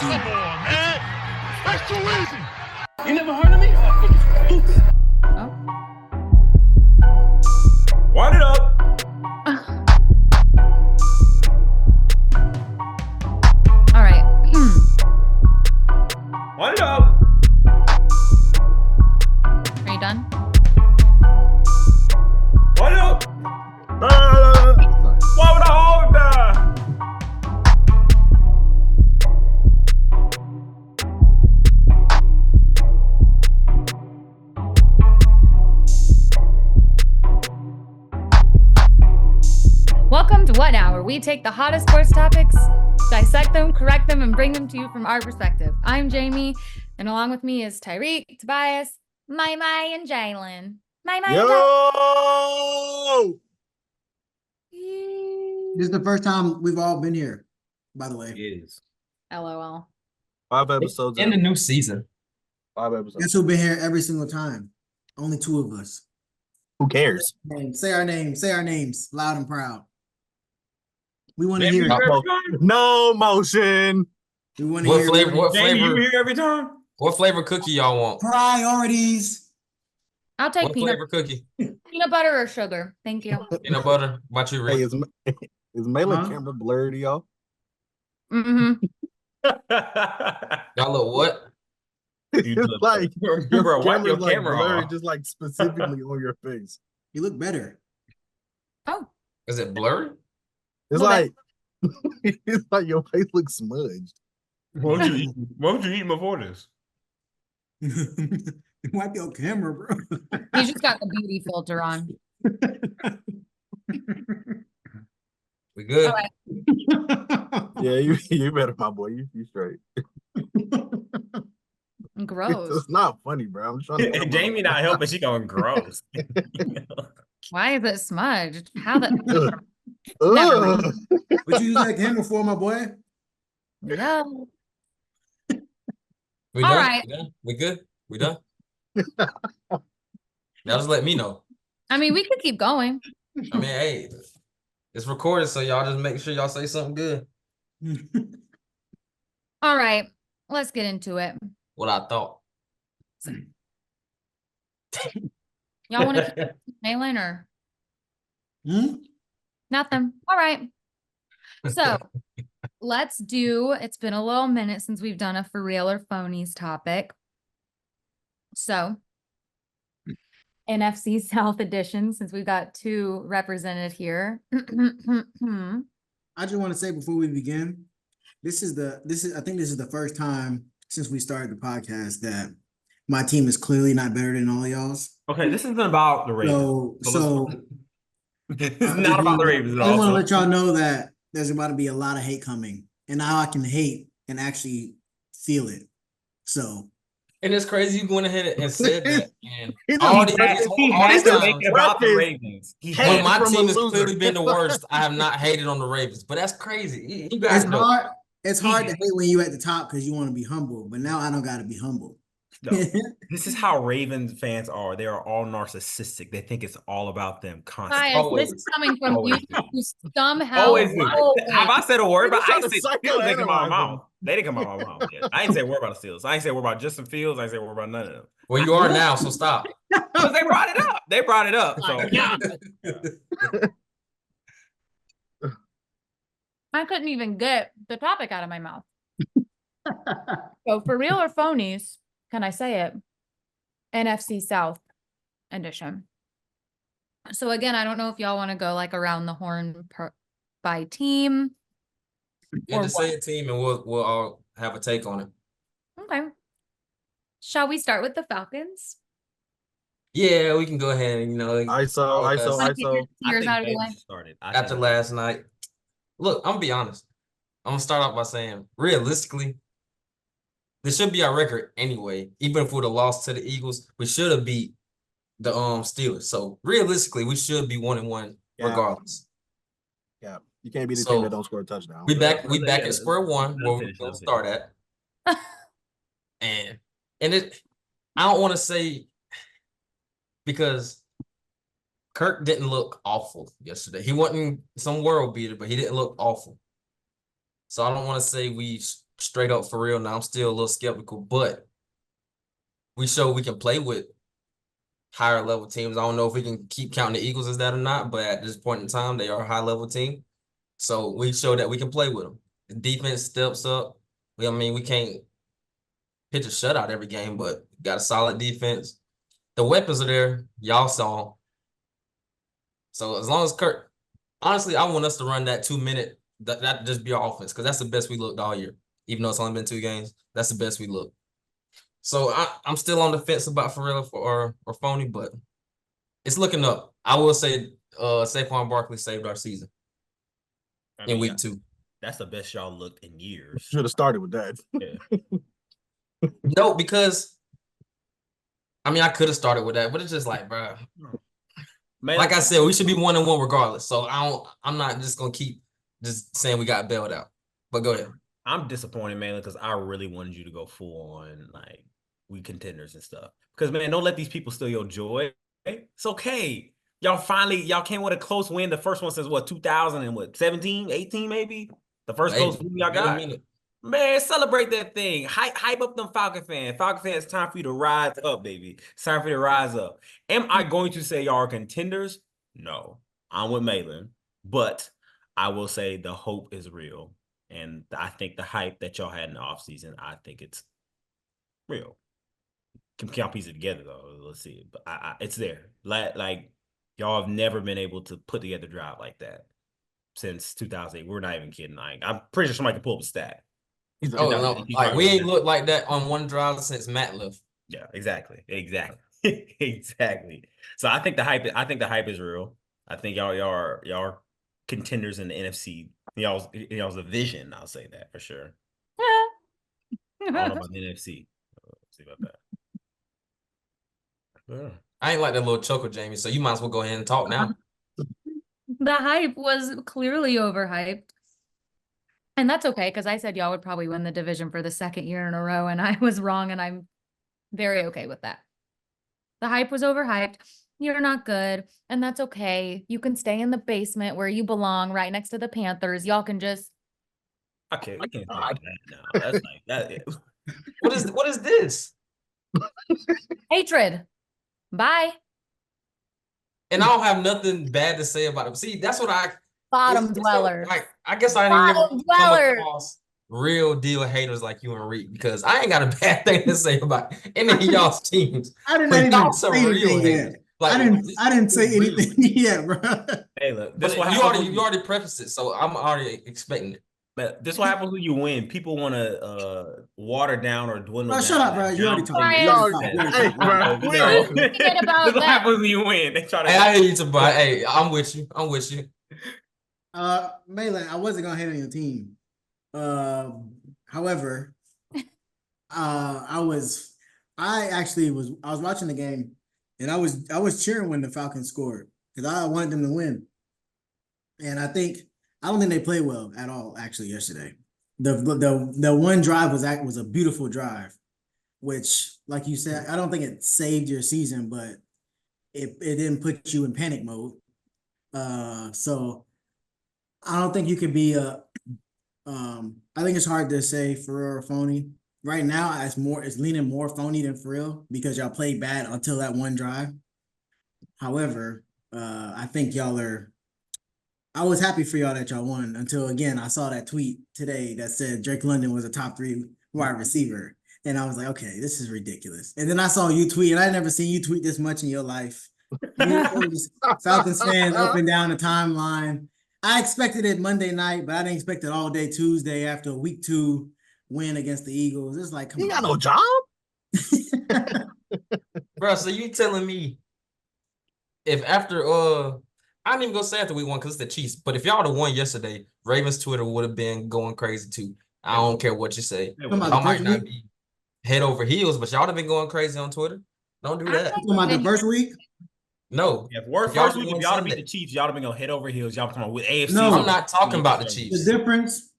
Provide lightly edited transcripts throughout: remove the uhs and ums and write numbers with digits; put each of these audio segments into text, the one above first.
Come on, man. That's too easy. You never heard of me? Oh. Wind it up. All right. Wind it up. Are you done? Wind it up. Why would I hold that? Welcome to What Now, where we take the hottest sports topics, dissect them, correct them, and bring them to you from our perspective. I'm Jamie, and along with me is Tyrik, Tobias, Mai, and Jalen. Mai, and Yo! Jalen. This is the first time we've all been here, by the way. It is. LOL. 5 episodes In the new season. 5 episodes. Guess who's been here every single time? Only 2 of us. Who cares? Say our names. Say our names loud and proud. We want to hear it. No motion. We want to What hear flavor? it. What Jamie, you flavor? here every time? What flavor cookie y'all want? Priorities. I'll take What flavor cookie? peanut butter or sugar. Thank you. Peanut butter. About you, Hey, Rick? is Mahlon Huh? camera blurry to y'all? Mm-hmm. Y'all look what? You It's look- like Bro, your wipe your camera's like camera blurry, off. just like specifically on your face. You look better. Oh, Is it blurry? It's Well, like it's like your face looks smudged. What would you eat before this? Wipe your camera, bro. he's just got the beauty filter on. We good? All right. Yeah, you better, my boy. You straight. Gross. It's not funny, bro. I'm trying to. Jamie not helping. She going gross. Why is it smudged? How the Ugh. Never mind. What you use that camera for, my boy? no. We All done? right. We done? We good? We done? Y'all just let me know. I mean, we could keep going. I mean, hey, it's recorded, so y'all just make sure y'all say something good. All right, let's get into it. What I thought. Y'all want to keep mailing or Hmm? nothing? All right. So let's do, it's been a little minute since we've done a for real or phonies topic. So NFC South edition, since we've got 2 represented here. I just want to say before we begin, I think this is the first time since we started the podcast that my team is clearly not better than all y'all's. Okay, this isn't about the Ravens. So It's not about the Ravens at I all. want to so- let y'all know that there's about to be a lot of hate coming, and now I can hate and actually feel it. So And it's crazy you went ahead and said that. And He all just- these He all has this to time, make it about the Weapons. Ravens. He Hate when has my from a team has loser. clearly been the worst, I have not hated on the Ravens. But that's crazy. You guys it's know. hard. It's hard to hate when you at the top because you want to be humble, but now I don't got to be humble. No. This is how Ravens fans are. They are all narcissistic. They think it's all about them constantly. Guys, Always. this is coming from you Always. who somehow. Always do. Oh, Have I said a word about? I You ain't say trying to Steelers. They come out of my psychoanalyze mouth. They didn't come out of my mouth. Yet. I ain't say a word about the Steelers. I ain't say a word about Justin Fields. I ain't say a word about none of them. Well, you are now, so stop. Because they brought it up. They brought it up. So Yeah. I couldn't even get the topic out of my mouth. So for real or phonies, can I say it? NFC South edition. So again, I don't know if y'all want to go like around the horn by team. Yeah, Or just say a team and we'll all have a take on it. Okay. Shall we start with the Falcons? Yeah, we can go ahead and ISO. Wanna get your I tears think out of the Vegas way. started. after last night. Look, I'm gonna be honest. I'm gonna start off by saying, realistically, this should be our record anyway. Even if we would have lost to the Eagles, we should have beat the Steelers. So realistically, we should be 1-1 Yeah. regardless. Yeah, you can't be the So, team that don't score a touchdown. We back Yeah, at square one where we're finish, gonna let him start at. And it I don't want to say because Kirk didn't look awful yesterday. He wasn't some world beater, but he didn't look awful. So I don't want to say we straight up for real now. I'm still a little skeptical, but we show we can play with higher level teams. I don't know if we can keep counting the Eagles as that or not, but at this point in time, they are a high level team. So we show that we can play with them. The defense steps up. I mean, we can't pitch a shutout every game, but got a solid defense. The weapons are there. Y'all saw. So as long as Kirk, honestly, I want us to run that 2 minute. That just be our offense because that's the best we looked all year. Even though it's only been 2 games, that's the best we look. So I'm still on the fence about Farrell or Phony, but it's looking up. I will say Saquon Barkley saved our season in week 2. That's the best y'all looked in years. Should have started with that. Yeah. No, because I mean I could have started with that, but it's just like, bro. Man, like I said, we should be 1-1 regardless. So I'm not just gonna keep just saying we got bailed out. But go ahead. I'm disappointed, man, because I really wanted you to go full on like we contenders and stuff. Because man, don't let these people steal your joy. It's okay. Y'all came with a close win. The first one since what 2017, 18 maybe. The first close win y'all got. Man, celebrate that thing. Hype up them Falcon fans. Falcon fans, it's time for you to rise up, baby. It's time for you to rise up. Am I going to say y'all are contenders? No. I'm with Mahlon. But I will say the hope is real. And I think the hype that y'all had in the offseason, I think it's real. Can piece it together, though. Let's see. But it's there. Like, y'all have never been able to put together a drive like that since 2008. We're not even kidding. Like, I'm pretty sure somebody can pull up a stat. Oh, no. Like, we ain't looked like that on one drive since Matt left. Yeah, exactly. Exactly. So I think the hype is real. I think y'all are contenders in the NFC. Y'all's division, I'll say that for sure. I don't know about the NFC. Let's see about that. Yeah. I ain't like that little choker, Jamie, so you might as well go ahead and talk now. The hype was clearly overhyped. And that's okay, because I said y'all would probably win the division for the 2nd year in a row, and I was wrong, and I'm very okay with that. The hype was overhyped. You're not good, and that's okay. You can stay in the basement where you belong, right next to the Panthers. Y'all can just... Okay, we can't talk about that now. That's like that. What is this? Hatred. Bye. And I don't have nothing bad to say about him. See, that's what Bottom dweller. Like, I guess I didn't Bottom ever come dweller. across real deal haters like you and Reed because I ain't got a bad thing to say about any of y'all's teams. I didn't But even y'all say some real anything haters. yet. Like, I didn't say anything yet, bro. Hey, look, But this what you happens. already prefaced it, so I'm already expecting it. But this what happens when you win. People want to water down or dwindle Bro, down. shut up, bro. You already talked. Brian. You already talked. Hey, bro. Forget about This what that. happens when you win. They try to. Hey, I hear you, Tobias. Hey, I'm with you. Mahlon, I wasn't gonna hate on your team. However, I was watching the game and I was cheering when the Falcons scored because I wanted them to win. And I don't think they played well at all actually yesterday. The one drive was a beautiful drive, which, like you said, I don't think it saved your season, but it didn't put you in panic mode. So I don't think you could be I think it's hard to say for real or Phony. Right now, it's leaning more Phony than for real because y'all played bad until that one drive. However, I think I was happy for y'all that y'all won until, again, I saw that tweet today that said Drake London was a top 3 wide receiver. And I was like, okay, this is ridiculous. And then I saw you tweet, and I'd never seen you tweet this much in your life. Falcons fans up and down the timeline. I expected it Monday night, but I didn't expect it all day Tuesday after a week 2 win against the Eagles. It's like, come on. You got no job? Bro, so you telling me if after I didn't even go say after week 1 because it's the Chiefs, but if y'all would have won yesterday, Ravens Twitter would have been going crazy too. I don't care what you say. Y'all might not be head over heels, but y'all would have been going crazy on Twitter. Don't do that. Talking about the first week? No. Yeah, first week, if y'all to beat the Chiefs, y'all have been going head over heels. Y'all come on with AFC. No, I'm not talking about the Chiefs. The difference.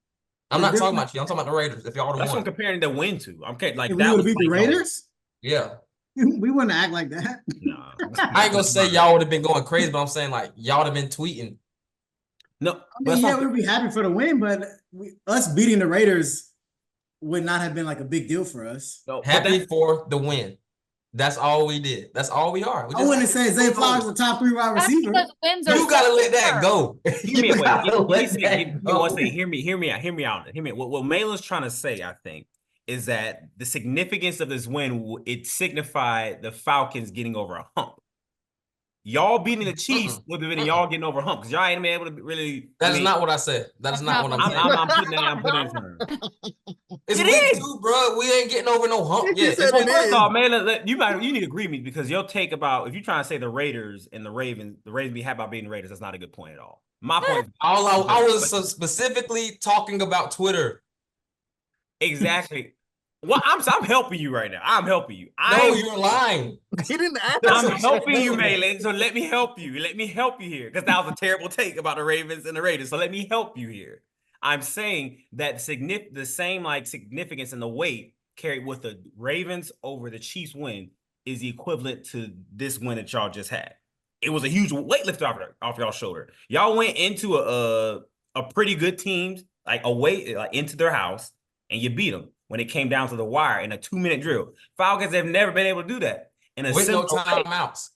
I'm not talking about you. I'm talking about the Raiders. If y'all would have That's what won. I'm comparing the win to. I'm like If that. we would Was beat the Raiders? Yeah. We wouldn't act like that. No. I ain't gonna say y'all would have been going crazy, but I'm saying like y'all would have been tweeting. No, I mean, yeah, we'd be happy for the win, but us beating the Raiders would not have been like a big deal for us. No, but Happy for the win. That's all we did. That's all we are. I wouldn't say Zay Flowers is the top 3 wide That's receiver. because wins are You gotta let that so go. Hear me, You wait. gotta Give let me that one go. second. Hear me out. Hear me out. What Mahlon's trying to say, I think, is that the significance of this win, it signified the Falcons getting over a hump. Y'all beating the Chiefs would have been y'all getting over a hump because y'all ain't been able to really. That is not what I said. That is not what I'm saying. I'm putting it in terms. It's It week is. 2, bro. We ain't getting over no hump He yet. said It's it First is. off, man, you need to agree with me because your take about if you're trying to say the Raiders and the Ravens be happy about beating the Raiders, that's not a good point at all. My point is I was specifically talking about Twitter. exactly. Well, I'm helping you right now. I'm helping you. No, you're lying. He didn't ask. I'm helping you, Mahlon. So let me help you. Let me help you here. Because that was a terrible take about the Ravens and the Raiders. So let me help you here. I'm saying that the same like significance and the weight carried with the Ravens over the Chiefs win is the equivalent to this win that y'all just had. It was a huge weight off y'all's shoulder. Y'all went into a pretty good team, like away, like into their house, and you beat them when it came down to the wire in a 2-minute drill. Falcons have never been able to do that. With no timeouts.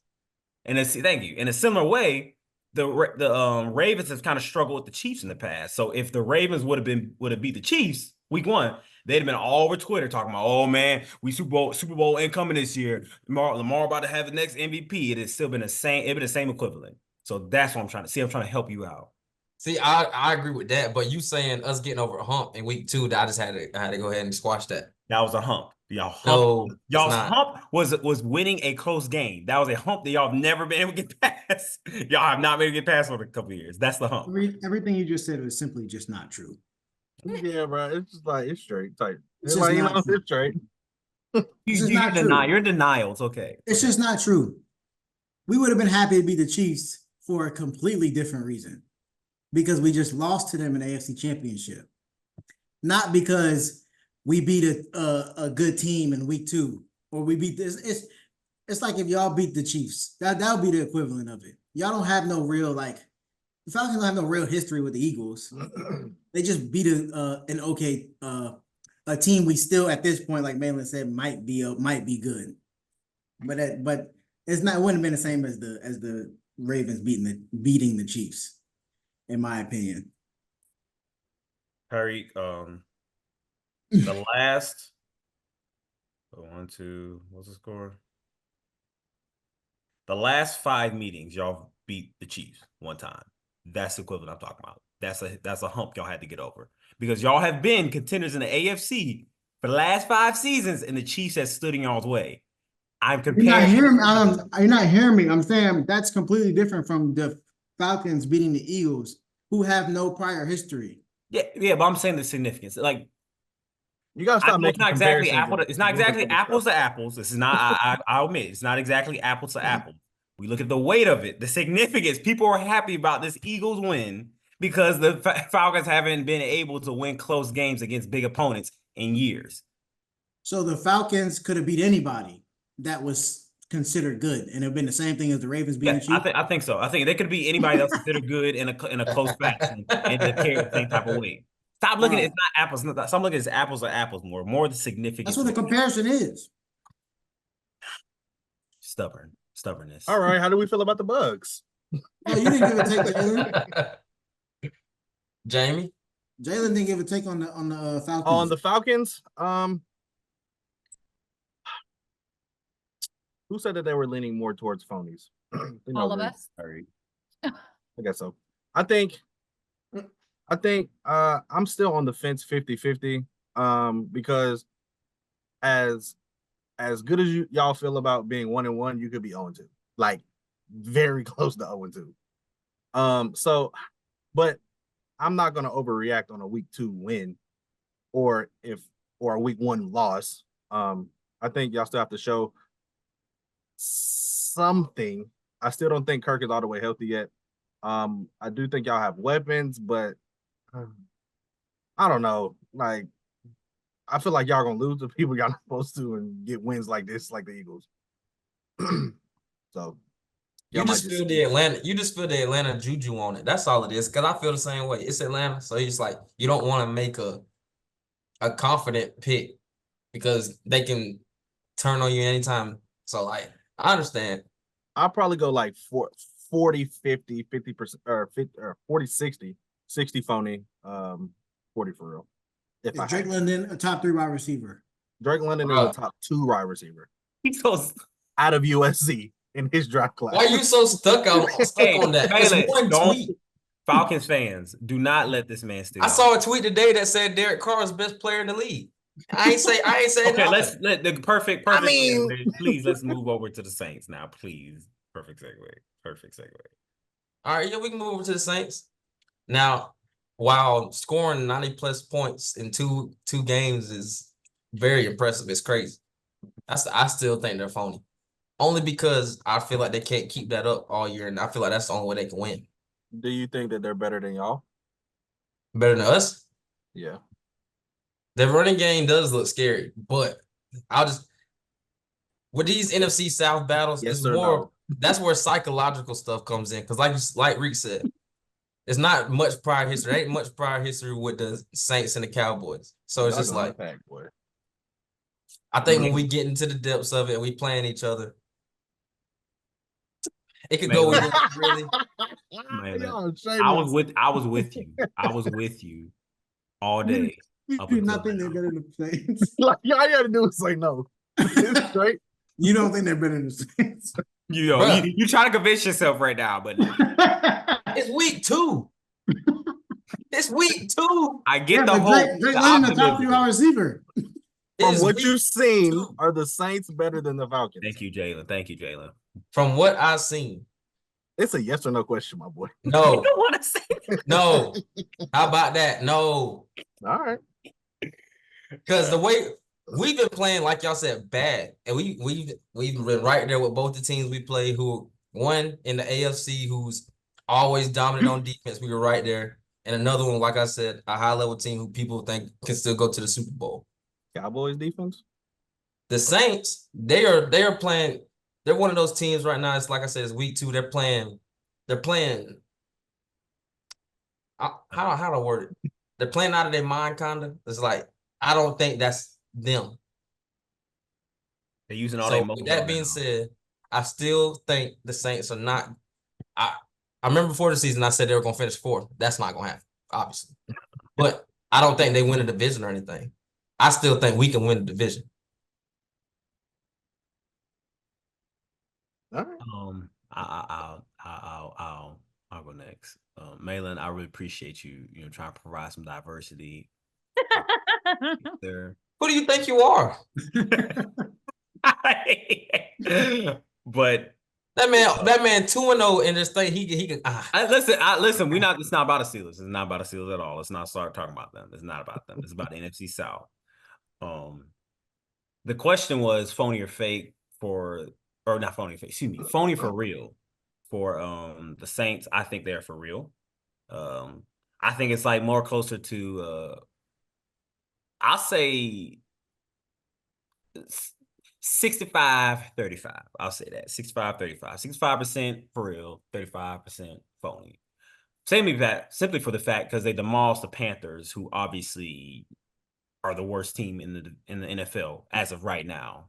Thank you. In a similar way, the Ravens have kind of struggled with the Chiefs in the past. So if the Ravens would have beat the Chiefs week 1, they'd have been all over Twitter talking about, oh man, we Super Bowl incoming this year. Lamar about to have the next MVP. It has still been the same. It'd been the same equivalent. So that's what I'm trying to see. I'm trying to help you out. See, I agree with that, but you saying us getting over a hump in week 2, that I had to go ahead and squash that. That was a hump. Y'all's not. hump was winning a close game. That was a hump that y'all have never been able to get past. Y'all have not been able to get past for a couple of years. That's the hump. Everything you just said was simply just not true. Yeah, bro. It's just like it's straight type. It's It's just like not true. it's straight. You're in denial. It's okay. It's just not true. We would have been happy to be the Chiefs for a completely different reason. Because we just lost to them in the AFC Championship. Not because we beat a good team in week 2. Or we beat this. It's like if y'all beat the Chiefs. That would be the equivalent of it. Y'all don't have no real, like, the Falcons don't have no real history with the Eagles. They just beat a team we still at this point, like Mahlon said, might be good. But it's not. It wouldn't have been the same as the Ravens beating the Chiefs, in my opinion. Tyrik, the last 1, 2, what's the score? The last 5 meetings, y'all beat the Chiefs one time. That's the equivalent I'm talking about. That's a hump y'all had to get over because y'all have been contenders in the AFC for the last 5 seasons, and the Chiefs has stood in y'all's way. I'm comparing. You're not hearing me. I'm saying that's completely different from the Falcons beating the Eagles, who have no prior history. Yeah, but I'm saying the significance. Like, You gotta stop making it's not exactly apples to apples. This is not. I'll admit it's not exactly apples to apples. We look at the weight of it, the significance. People are happy about this Eagles win because the Falcons haven't been able to win close games against big opponents in years. So the Falcons could have beat anybody that was considered good, and it'd been the same thing as the Ravens beating the Chiefs. I think so. I think they could be anybody else considered good in a close fashion and they carry the same type of weight. Stop looking at it's not apples. Stop looking at apples or apples more the significance. That's what the comparison is. Stubbornness. All right, how do we feel about the Bugs? Oh, you didn't give a take, Jalen. Jamie? Jalen didn't give a take on the Falcons. On the Falcons, who said that they were leaning more towards phonies? All of us. I guess so. I think I'm still on the fence 50-50 because as good as y'all feel about being 1-1, you could be 0-2, like very close to 0-2. So, but I'm not gonna overreact on a week 2 win or a week 1 loss. I think y'all still have to show something. I still don't think Kirk is all the way healthy yet. I do think y'all have weapons, but I don't know. Like, I feel like y'all gonna lose to people y'all not supposed to and get wins like this, like the Eagles. So You just feel the Atlanta juju on it. That's all it is. Because I feel the same way. It's Atlanta, so it's like you don't want to make a a confident pick because they can turn on you anytime. So like I understand. I'll probably go like 40, 50, 50% or 50 or 40, 60, 60 Phony, 40 for real. If Is I Drake had London a top 3 wide receiver? Drake London is Bruh. a top 2 wide receiver He's so out of USC in his draft class. Why are you so stuck on that? It's Malin, one don't tweet. Falcons fans, do not let this man steal. I saw a tweet today that said Derek Carr is best player in the league. I ain't say Okay, nothing. let's let the perfect. I mean- segue. Please let's move over to the Saints now, please. Perfect segue. All right, yeah, we can move over to the Saints. Now, while scoring 90 plus points in two games is very impressive, it's crazy. I still think they're phony. Only because I feel like they can't keep that up all year, and I feel like that's the only way they can win. Do you think that they're better than y'all? Better than us. Yeah. Their running game does look scary, but I'll just with these NFC South battles, Yes it's or more no? that's where psychological stuff comes in. Because like Reek said, it's not much prior history. There ain't much prior history with the Saints and the Cowboys. So it's Y'all just gonna like unpack, boy. I think when we get into the depths of it and we playing each other, it could go Man, either way, really. Man, Y'all I was shameless. with you all day. You Up do until not think they're now. better than the Saints? Like, all you gotta do is say no. It's straight. You don't think they're better than the Saints? You know, Bruh. you trying to convince yourself right now, but It's week 2. It's week 2. I get Yeah, the but hope. Drake the London, a top 3 optimism. wide receiver. From It's what week you've seen, 2. are the Saints better than the Falcons? Thank you, Jalen. From what I've seen, It's a yes or no question, my boy. no, don't want to say that. no. How about that? No. All right. Because the way we've been playing, like y'all said, bad, and we've been right there with both the teams we play. Who one in the AFC, who's always dominant on defense. We were right there, and another one, like I said, a high level team who people think can still go to the Super Bowl. Cowboys defense. The Saints, they are playing. They're one of those teams right now. It's like I said, it's week 2. They're playing. How do I word it? They're playing out of their mind, kinda. It's like I don't think that's them. They're using all So their with emotions that right being now. said, I still think the Saints are not. I remember before the season I said they were gonna finish 4th. That's not gonna happen, obviously. But I don't think they win a division or anything. I still think we can win the division. All right. I'll go next. Mahlon, I really appreciate you trying to provide some diversity there. Who do you think you are? But That man 2-0 in this thing. He can. listen. It's not about the Steelers. It's not about the Steelers at all. Let's not start talking about them. It's not about them. It's about the NFC South. The question was phony or fake not phony or fake. Excuse me, phony for real for the Saints. I think they're for real. I think it's like more closer to I'll say 65-35. I'll say that 65-35. 65% for real, 35% phony. Simply for the fact because they demolished the Panthers, who obviously are the worst team in the NFL as of right now.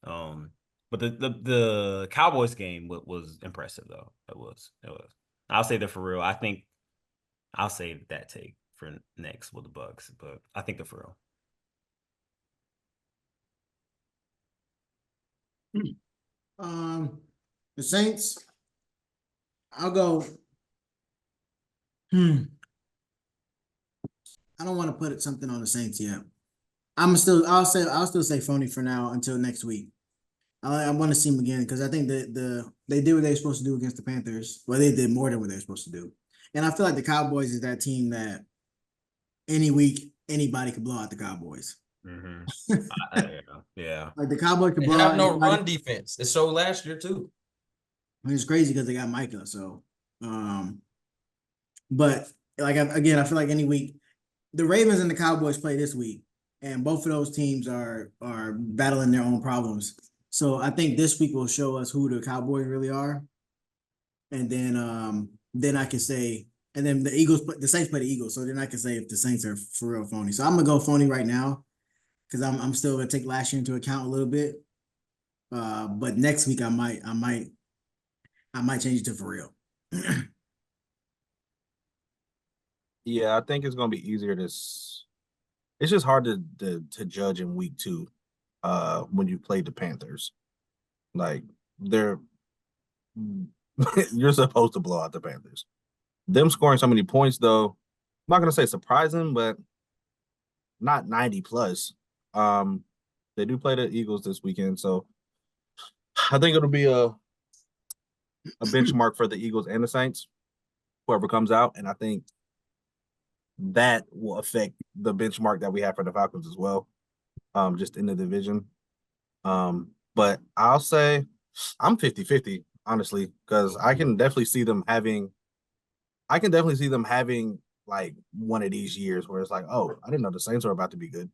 But the Cowboys game was impressive though. It was. I'll say they're for real. I think I'll save that take for next with the Bucks, but I think they're for real. The Saints, I'll go. I don't want to put something on the Saints yet. I'll still say phony for now until next week. I want to see them again because I think that they did what they were supposed to do against the Panthers. Well, they did more than what they were supposed to do. And I feel like the Cowboys is that team that any week anybody could blow out the Cowboys. Mm-hmm. Yeah. Like the Cowboys could They blow have out no anybody. run defense. It showed last year too. I mean, it's crazy because they got Micah. So, but like I feel like any week the Ravens and the Cowboys play this week, and both of those teams are battling their own problems. So I think this week will show us who the Cowboys really are, and then I can say and then the Saints play the Eagles. So then I can say if the Saints are for real phony. So I'm gonna go phony right now because I'm still gonna take last year into account a little bit. But next week I might change it to for real. Yeah, I think it's gonna be easier to. It's just hard to judge in week 2, when you play the Panthers. Like they're you're supposed to blow out the Panthers. Them scoring so many points, though, I'm not gonna say surprising, but not 90 plus. They do play the Eagles this weekend, so I think it'll be a benchmark for the Eagles and the Saints, whoever comes out, and I think that will affect the benchmark that we have for the Falcons as well, just in the division. But I'll say I'm 50-50, honestly, because I can definitely see them having like one of these years where it's like, oh, I didn't know the Saints were about to be good.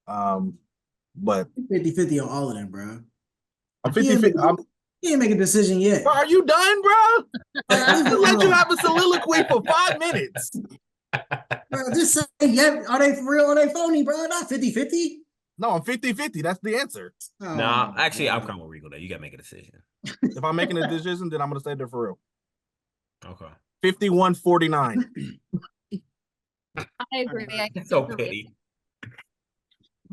But 50-50 on all of them, bro. I'm 50-50. He ain't make a decision yet. Bro, are you done, bro? I just let you have a soliloquy for 5 minutes. Bro, just say, yeah, are they for real or are they phony, bro? Not 50-50. No, I'm 50-50. That's the answer. Oh, Nah, my actually, I'm God. coming with Rico there. You gotta make a decision. If I'm making a decision, then I'm gonna say they're for real. Okay. 51-49. I agree. I That's so agree. petty.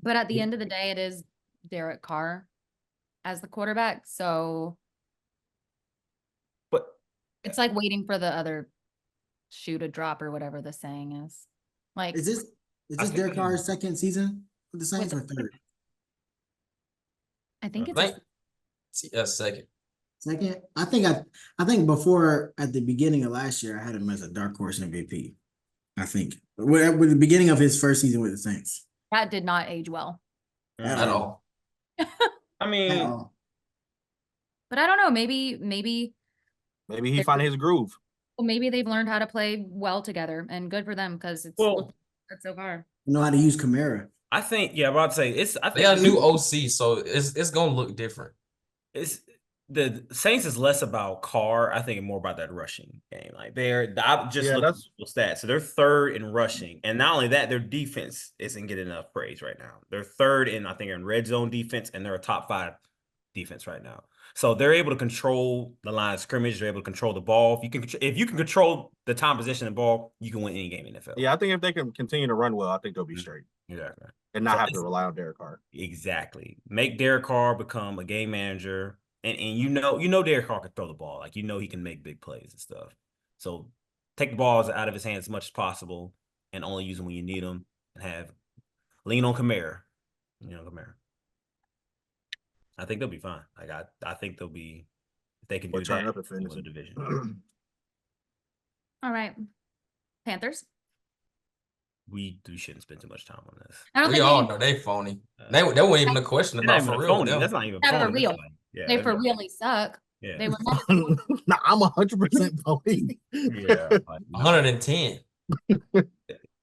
But at the end of the day, it is Derek Carr as the quarterback. So But it's like waiting for the other shoe to drop or whatever the saying is. Like, Is this Derek Carr's second season with the Saints or third? I think I it's think a second. Second? I think before at the beginning of last year, I had him as a dark horse MVP. I think with the beginning of his first season with the Saints. that did not age well. At all. I At mean, all. But I don't know. Maybe Maybe he found his groove. well, maybe they've learned how to play well together, and good for them because it's Well- that's so far. Know how to use Kamara. I think, yeah, I'm about to say it's. I They think got a new OC, so it's gonna look different. it's the Saints is less about Carr. I think more about that rushing game. Like I just Yeah, looked at the stats. So they're third in rushing, and not only that, their defense isn't getting enough praise right now. They're third in, I think, in red zone defense, and they're a top 5 defense right now. So they're able to control the line of scrimmage. They're able to control the ball. If you can control the time position of the ball, you can win any game in the NFL. Yeah, I think if they can continue to run well, I think they'll be straight Exactly. and not So have to rely on Derek Carr. Exactly. Make Derek Carr become a game manager. And you know Derek Carr can throw the ball. Like, he can make big plays and stuff. So take the balls out of his hands as much as possible and only use them when you need them, and lean on Kamara. Kamara. I think they'll be fine. Like I think they'll be, if they can Or do turn that, up and finish win the it. division. All right, Panthers. We shouldn't spend too much time on this. I don't We think all they know they phony. That wasn't even a question They're not about even for a real. phony. Them. That's not even Not for phony. That's real. like, yeah, they they're for not- really suck. Yeah. They were never Nah, I'm 100% phony. Yeah. Like, no. 110. Yeah,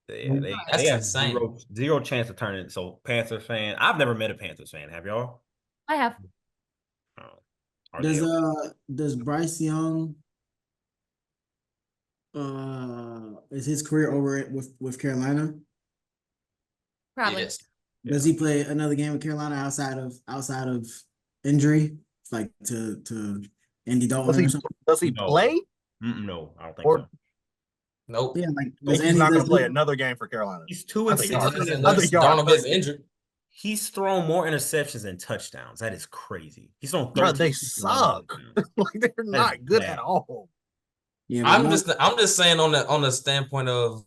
they That's have insane. zero chance of turning. So Panthers fan, I've never met a Panthers fan. Have y'all? I have. Are they okay? Does Bryce Young is his career over with Carolina? Probably. Yes. Does he play another game with Carolina outside of injury, like to Andy Dalton or something? Does he No. play? No, I don't think Or- so. Nope. Yeah, like He's not going to play another game for Carolina. He's 2 I and think 16. y'all- in I think y'all are Darnold gets crazy. injured. He's thrown more interceptions than touchdowns. That is crazy. He's thrown 13. Bro, they suck. Like they're not good bad. at all. Yeah, I'm just saying on the standpoint of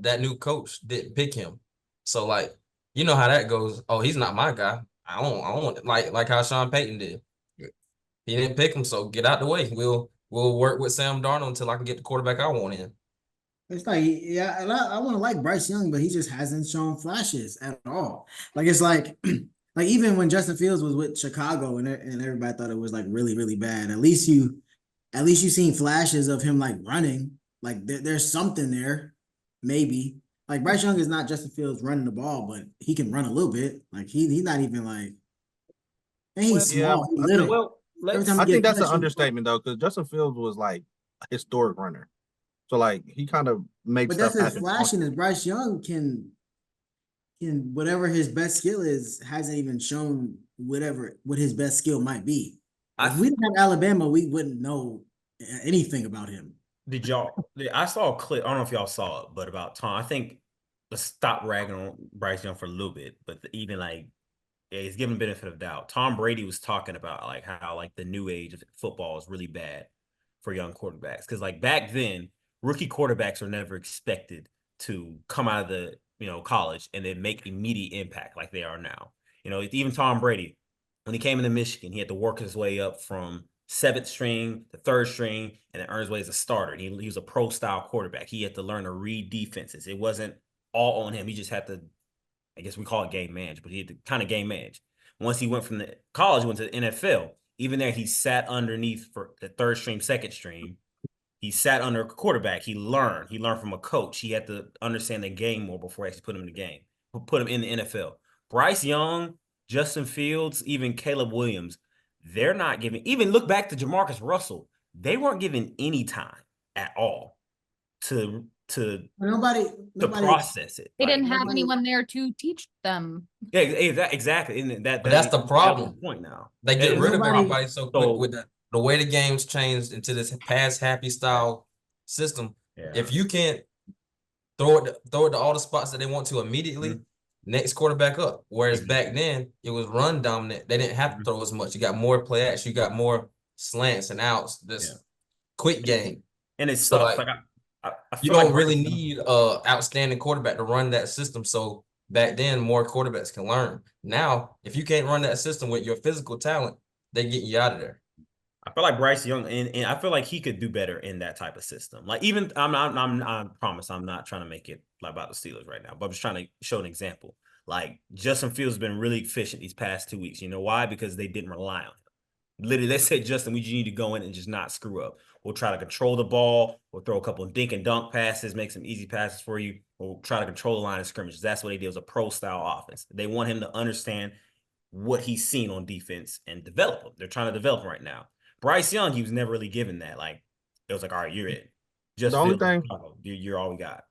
that new coach didn't pick him. So like, you know how that goes. Oh, he's not my guy. I don't want it. Like how Sean Payton did. He didn't pick him, so get out the way. We'll work with Sam Darnold until I can get the quarterback I want in. It's like, yeah, I want to like Bryce Young, but he just hasn't shown flashes at all. Like it's like even when Justin Fields was with Chicago and everybody thought it was like really, really bad. At least you seen flashes of him like running. Like there's something there, maybe. Like Bryce Young is not Justin Fields running the ball, but he can run a little bit. Like he's not even like, and he's Yeah, small, he's little. Every time I he think gets that's an touched, understatement though, because Justin Fields was like a historic runner. So like he kind of makes But that's stuff as happen. flashing as Bryce Young can whatever his best skill is, hasn't even shown what his best skill might be. If we didn't have Alabama, we wouldn't know anything about him. Did y'all? I saw a clip. I don't know if y'all saw it, but about Tom. I think let's stop ragging on Bryce Young for a little bit, but even like, yeah, he's giving benefit of doubt. Tom Brady was talking about like how like the new age of football is really bad for young quarterbacks because like back then, rookie quarterbacks were never expected to come out of the college and then make immediate impact like they are now. Even Tom Brady, when he came into Michigan, he had to work his way up from seventh string to third string and then earn his way as a starter. He was a pro style quarterback. He had to learn to read defenses. It wasn't all on him. He just had to, I guess we call it game manage, but he had to kind of game manage. Once he went from the college, he went to the NFL. Even there, he sat underneath for the third stream, second stream. He sat under a quarterback. He learned. He learned from a coach. He had to understand the game more before he actually put him in the game. Put him in the NFL. Bryce Young, Justin Fields, even Caleb Williams, they're not giving. Even look back to Jamarcus Russell. They weren't given any time at all to Nobody process it. They didn't have nobody- anyone there to teach them. Yeah, exactly. And But that's the problem. Point now. They get rid of nobody- everybody so quick with the way the game's changed into this pass happy style system. Yeah. If you can't throw it to all the spots that they want to immediately, next quarterback up. Whereas back then it was run dominant. They didn't have to throw as much. You got more play action. You got more slants and outs. This quick game. And it So sucks. like, I you feel don't like really need a outstanding quarterback to run that system. So back then, more quarterbacks can learn. Now, if you can't run that system with your physical talent, they get you out of there. I feel like Bryce Young, and I feel like he could do better in that type of system. Like even I promise I'm not trying to make it like about the Steelers right now, but I'm just trying to show an example. Like Justin Fields has been really efficient these past 2 weeks. You know why? Because they didn't rely on him. Literally, they said, Justin, we just need to go in and just not screw up. We'll try to control the ball. We'll throw a couple of dink and dunk passes, make some easy passes for you. We'll try to control the line of scrimmage. That's what they did. It was a pro-style offense. They want him to understand what he's seen on defense and develop him. They're trying to develop him right now. Bryce Young, he was never really given that. Like, it was like, all right, you're it. Just The only thing, you're all we got.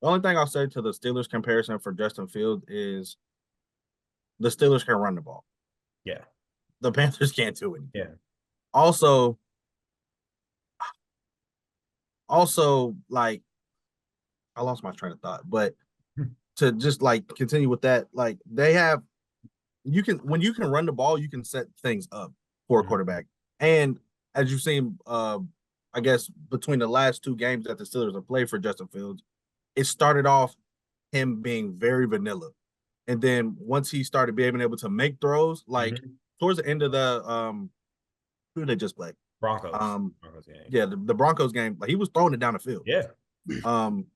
the only thing I'll say to the Steelers comparison for Justin Fields is the Steelers can run the ball. Yeah. The Panthers can't do it. Yeah. Also, like, I lost my train of thought, but to just like continue with that, like when you can run the ball, you can set things up for a quarterback. And as you've seen, I guess between the last two games that the Steelers have played for Justin Fields, it started off him being very vanilla. And then once he started being able to make throws, like towards the end of the who did they just play? Broncos. Broncos game. Yeah, the Broncos game, like he was throwing it down the field. Yeah.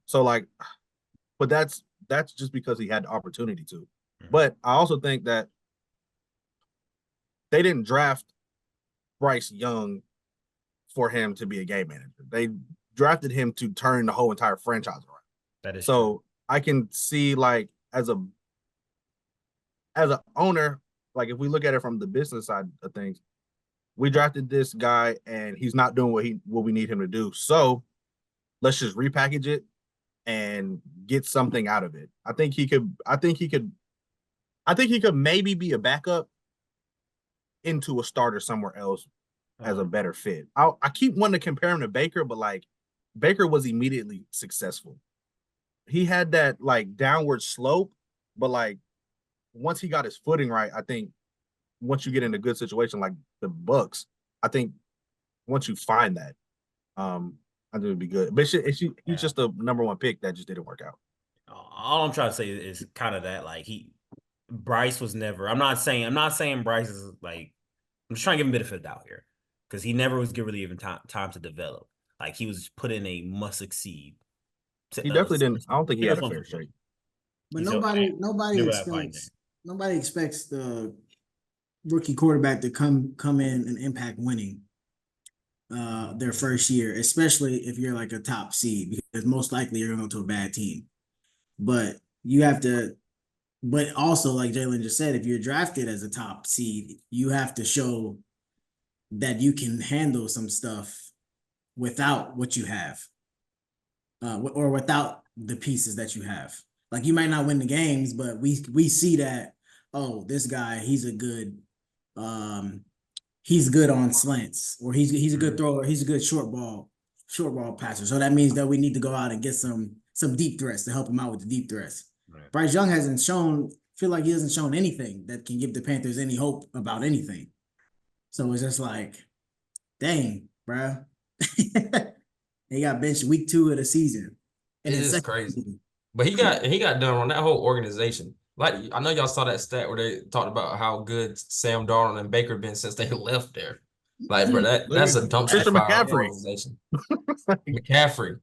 So like, but that's just because he had the opportunity to. But I also think that they didn't draft Bryce Young for him to be a game manager. They drafted him to turn the whole entire franchise around. That is so true. I can see like as an owner, like if we look at it from the business side of things, we drafted this guy and he's not doing what we need him to do. So let's just repackage it and get something out of it. I think he could maybe be a backup into a starter somewhere else as a better fit. I keep wanting to compare him to Baker, but like Baker was immediately successful. He had that like downward slope, but like once he got his footing right, I think once you get in a good situation like the Bucks, I think once you find that, I think it'd be good. But he's just the number one pick that just didn't work out. All I'm trying to say is kind of that like Bryce was never. I'm not saying Bryce is like. I'm just trying to give him a benefit of the doubt here because he never was really given time to develop. Like he was put in a must succeed. He definitely didn't. I don't think he had a fair shake. But nobody expects the rookie quarterback to come in and impact winning their first year, especially if you're like a top seed, because most likely you're going to go to a bad team. But you have to. But also, like Jalen just said, if you're drafted as a top seed, you have to show that you can handle some stuff without what you have. or without the pieces that you have. Like you might not win the games, but we see that, oh, this guy, he's good on slants, or he's a good thrower, he's a good short ball passer. So that means that we need to go out and get some deep threats to help him out with the deep threats. Right. Bryce Young feel like he hasn't shown anything that can give the Panthers any hope about anything. So it's just like, dang, bro. He got benched week 2 of the season. It is crazy. But he got done on that whole organization. Like, I know y'all saw that stat where they talked about how good Sam Darnold and Baker been since they left there. Like, bro, that's a dumpster Christian fire McCaffrey. organization. McCaffrey.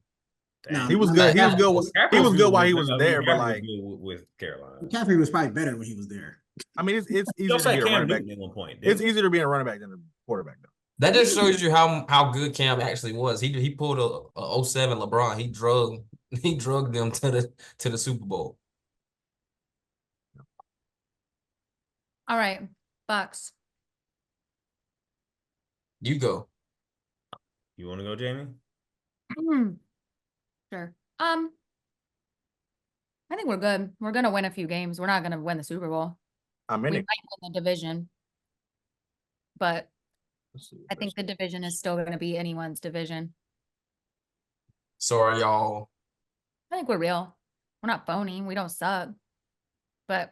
No, He was good. He was good. He was good while he was there, but like with Carolina, McCaffrey was probably better when he was there. I mean, it's easier to like be a running back. at one point. It's easier to be a running back than a quarterback, though. That just shows you how good Cam actually was. He pulled a 07 LeBron. He drugged them to the Super Bowl. All right, Bucks. You go. You want to go, Jamie? Sure. I think we're good. We're gonna win a few games. We're not gonna win the Super Bowl. How We many? might win the division, but I think the division is still gonna be anyone's division. So are y'all? I think we're real. We're not phony. We don't suck, but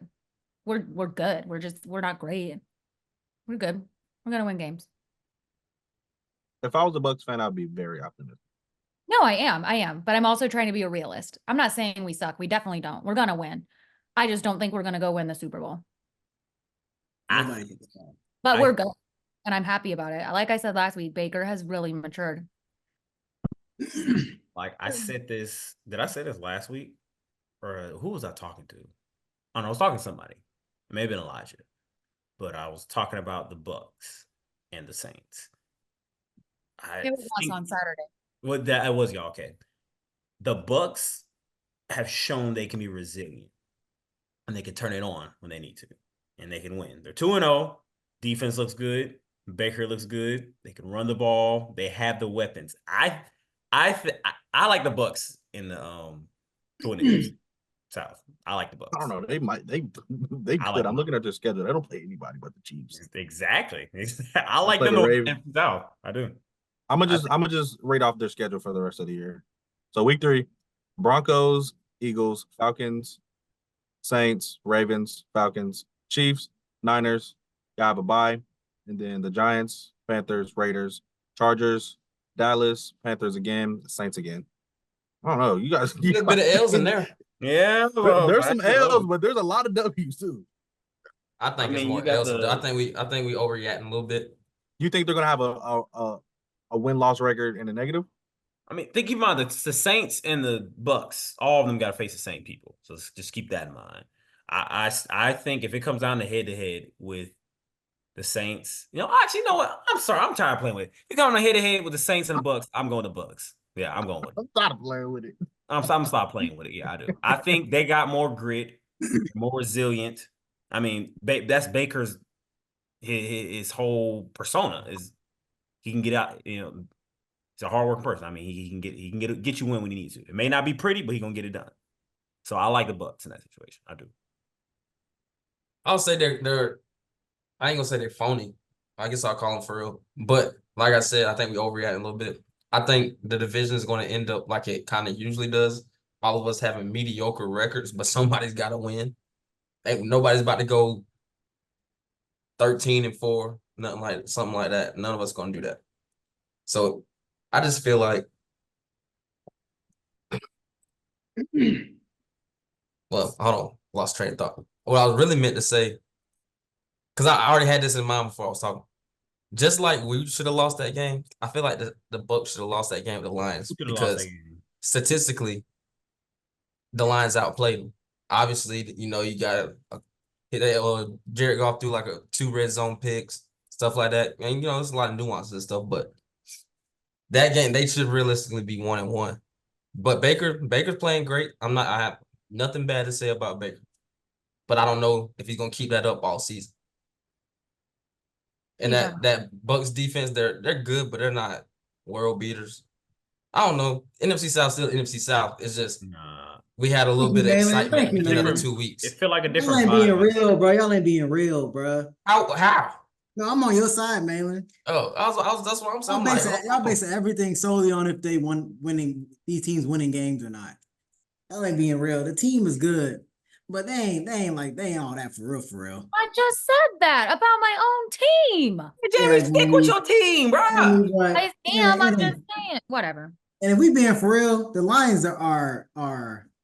we're good. We're not great. We're good. We're gonna win games. If I was a Bucks fan, I'd be very optimistic. No, I am, but I'm also trying to be a realist. I'm not saying we suck. We definitely don't. We're gonna win. I just don't think we're gonna go win the Super Bowl. But we're good, and I'm happy about it. Like I said last week, Baker has really matured. Like I said this, did I say this last week? Or who was I talking to? I don't know, I was talking to somebody. It may have been Elijah. But I was talking about the Bucks and the Saints. It was us on Saturday. Well, that was y'all, okay. The Bucks have shown they can be resilient. And they can turn it on when they need to. And they can win. They're 2-0. Defense looks good. Baker looks good. They can run the ball. They have the weapons. I like the Bucks in the 20 South. I like the Bucks. I don't know. They could. I'm looking at their schedule. They don't play anybody but the Chiefs. Exactly. I like them to South. I do. I'm gonna just rate off their schedule for the rest of the year. So week 3, Broncos, Eagles, Falcons, Saints, Ravens, Falcons, Chiefs, Niners. You have a bye, and then the Giants, Panthers, Raiders, Chargers, Dallas, Panthers again, Saints again. I don't know. You guys, A little bit of L's in there. Yeah, there's some L's, but there's a lot of W's too. I think it's more L's. I think we overreacting a little bit. You think they're gonna have a win-loss record in the negative? I mean, think about the Saints and the Bucks. All of them got to face the same people. So just keep that in mind. I think if it comes down to head-to-head with the Saints, actually, you know what? I'm sorry. I'm tired of playing with it. If it comes down head-to-head with the Saints and the Bucks, I'm going to Bucks. Yeah, I'm going with it. I'm tired of playing with it. I'm stop playing with it. Yeah, I do. I think they got more grit, more resilient. I mean, that's Baker's his whole persona is he can get out. He's a hardworking person. I mean, he can get you in when he needs to. It may not be pretty, but he's gonna get it done. So I like the Bucks in that situation. I do. I'll say they're. I ain't gonna say they're phony. I guess I'll call them for real. But like I said, I think we overreact a little bit. I think the division is going to end up like it kind of usually does. All of us having mediocre records, but somebody's got to win. Nobody's about to go 13-4, something like that. None of us going to do that. So I just feel like, well, hold on, lost train of thought. What I was really meant to say, because I already had this in mind before I was talking. Just like we should have lost that game, I feel like the Bucks should have lost that game with the Lions because statistically, the Lions outplayed them. Obviously, you got Jared Goff threw like 2 red zone picks, stuff like that, and there's a lot of nuances and stuff. But that game, they should realistically be 1-1. But Baker's playing great. I have nothing bad to say about Baker, but I don't know if he's gonna keep that up all season. And that Bucks defense, they're good, but they're not world beaters. I don't know. NFC South still NFC South. It's just Nah. we had a little Thank bit you, of Malin. excitement at Thank the you, beginning of the Malin. 2 weeks. It feel like a Y'all different ain't being vibe. real, bro. Y'all ain't being real, bro. How? No, I'm on your side, Malin. Oh, that's what I'm saying. Y'all I'm basing, like, y'all oh. basing everything solely on if they winning these teams winning games or not. Y'all ain't being real. The team is good, but they ain't all that for real. I just said that about my own team. Jamie, Yeah, stick with your team, bro. But, I yeah, am. I'm it just ain't- saying. Whatever. and if we being for real, the Lions are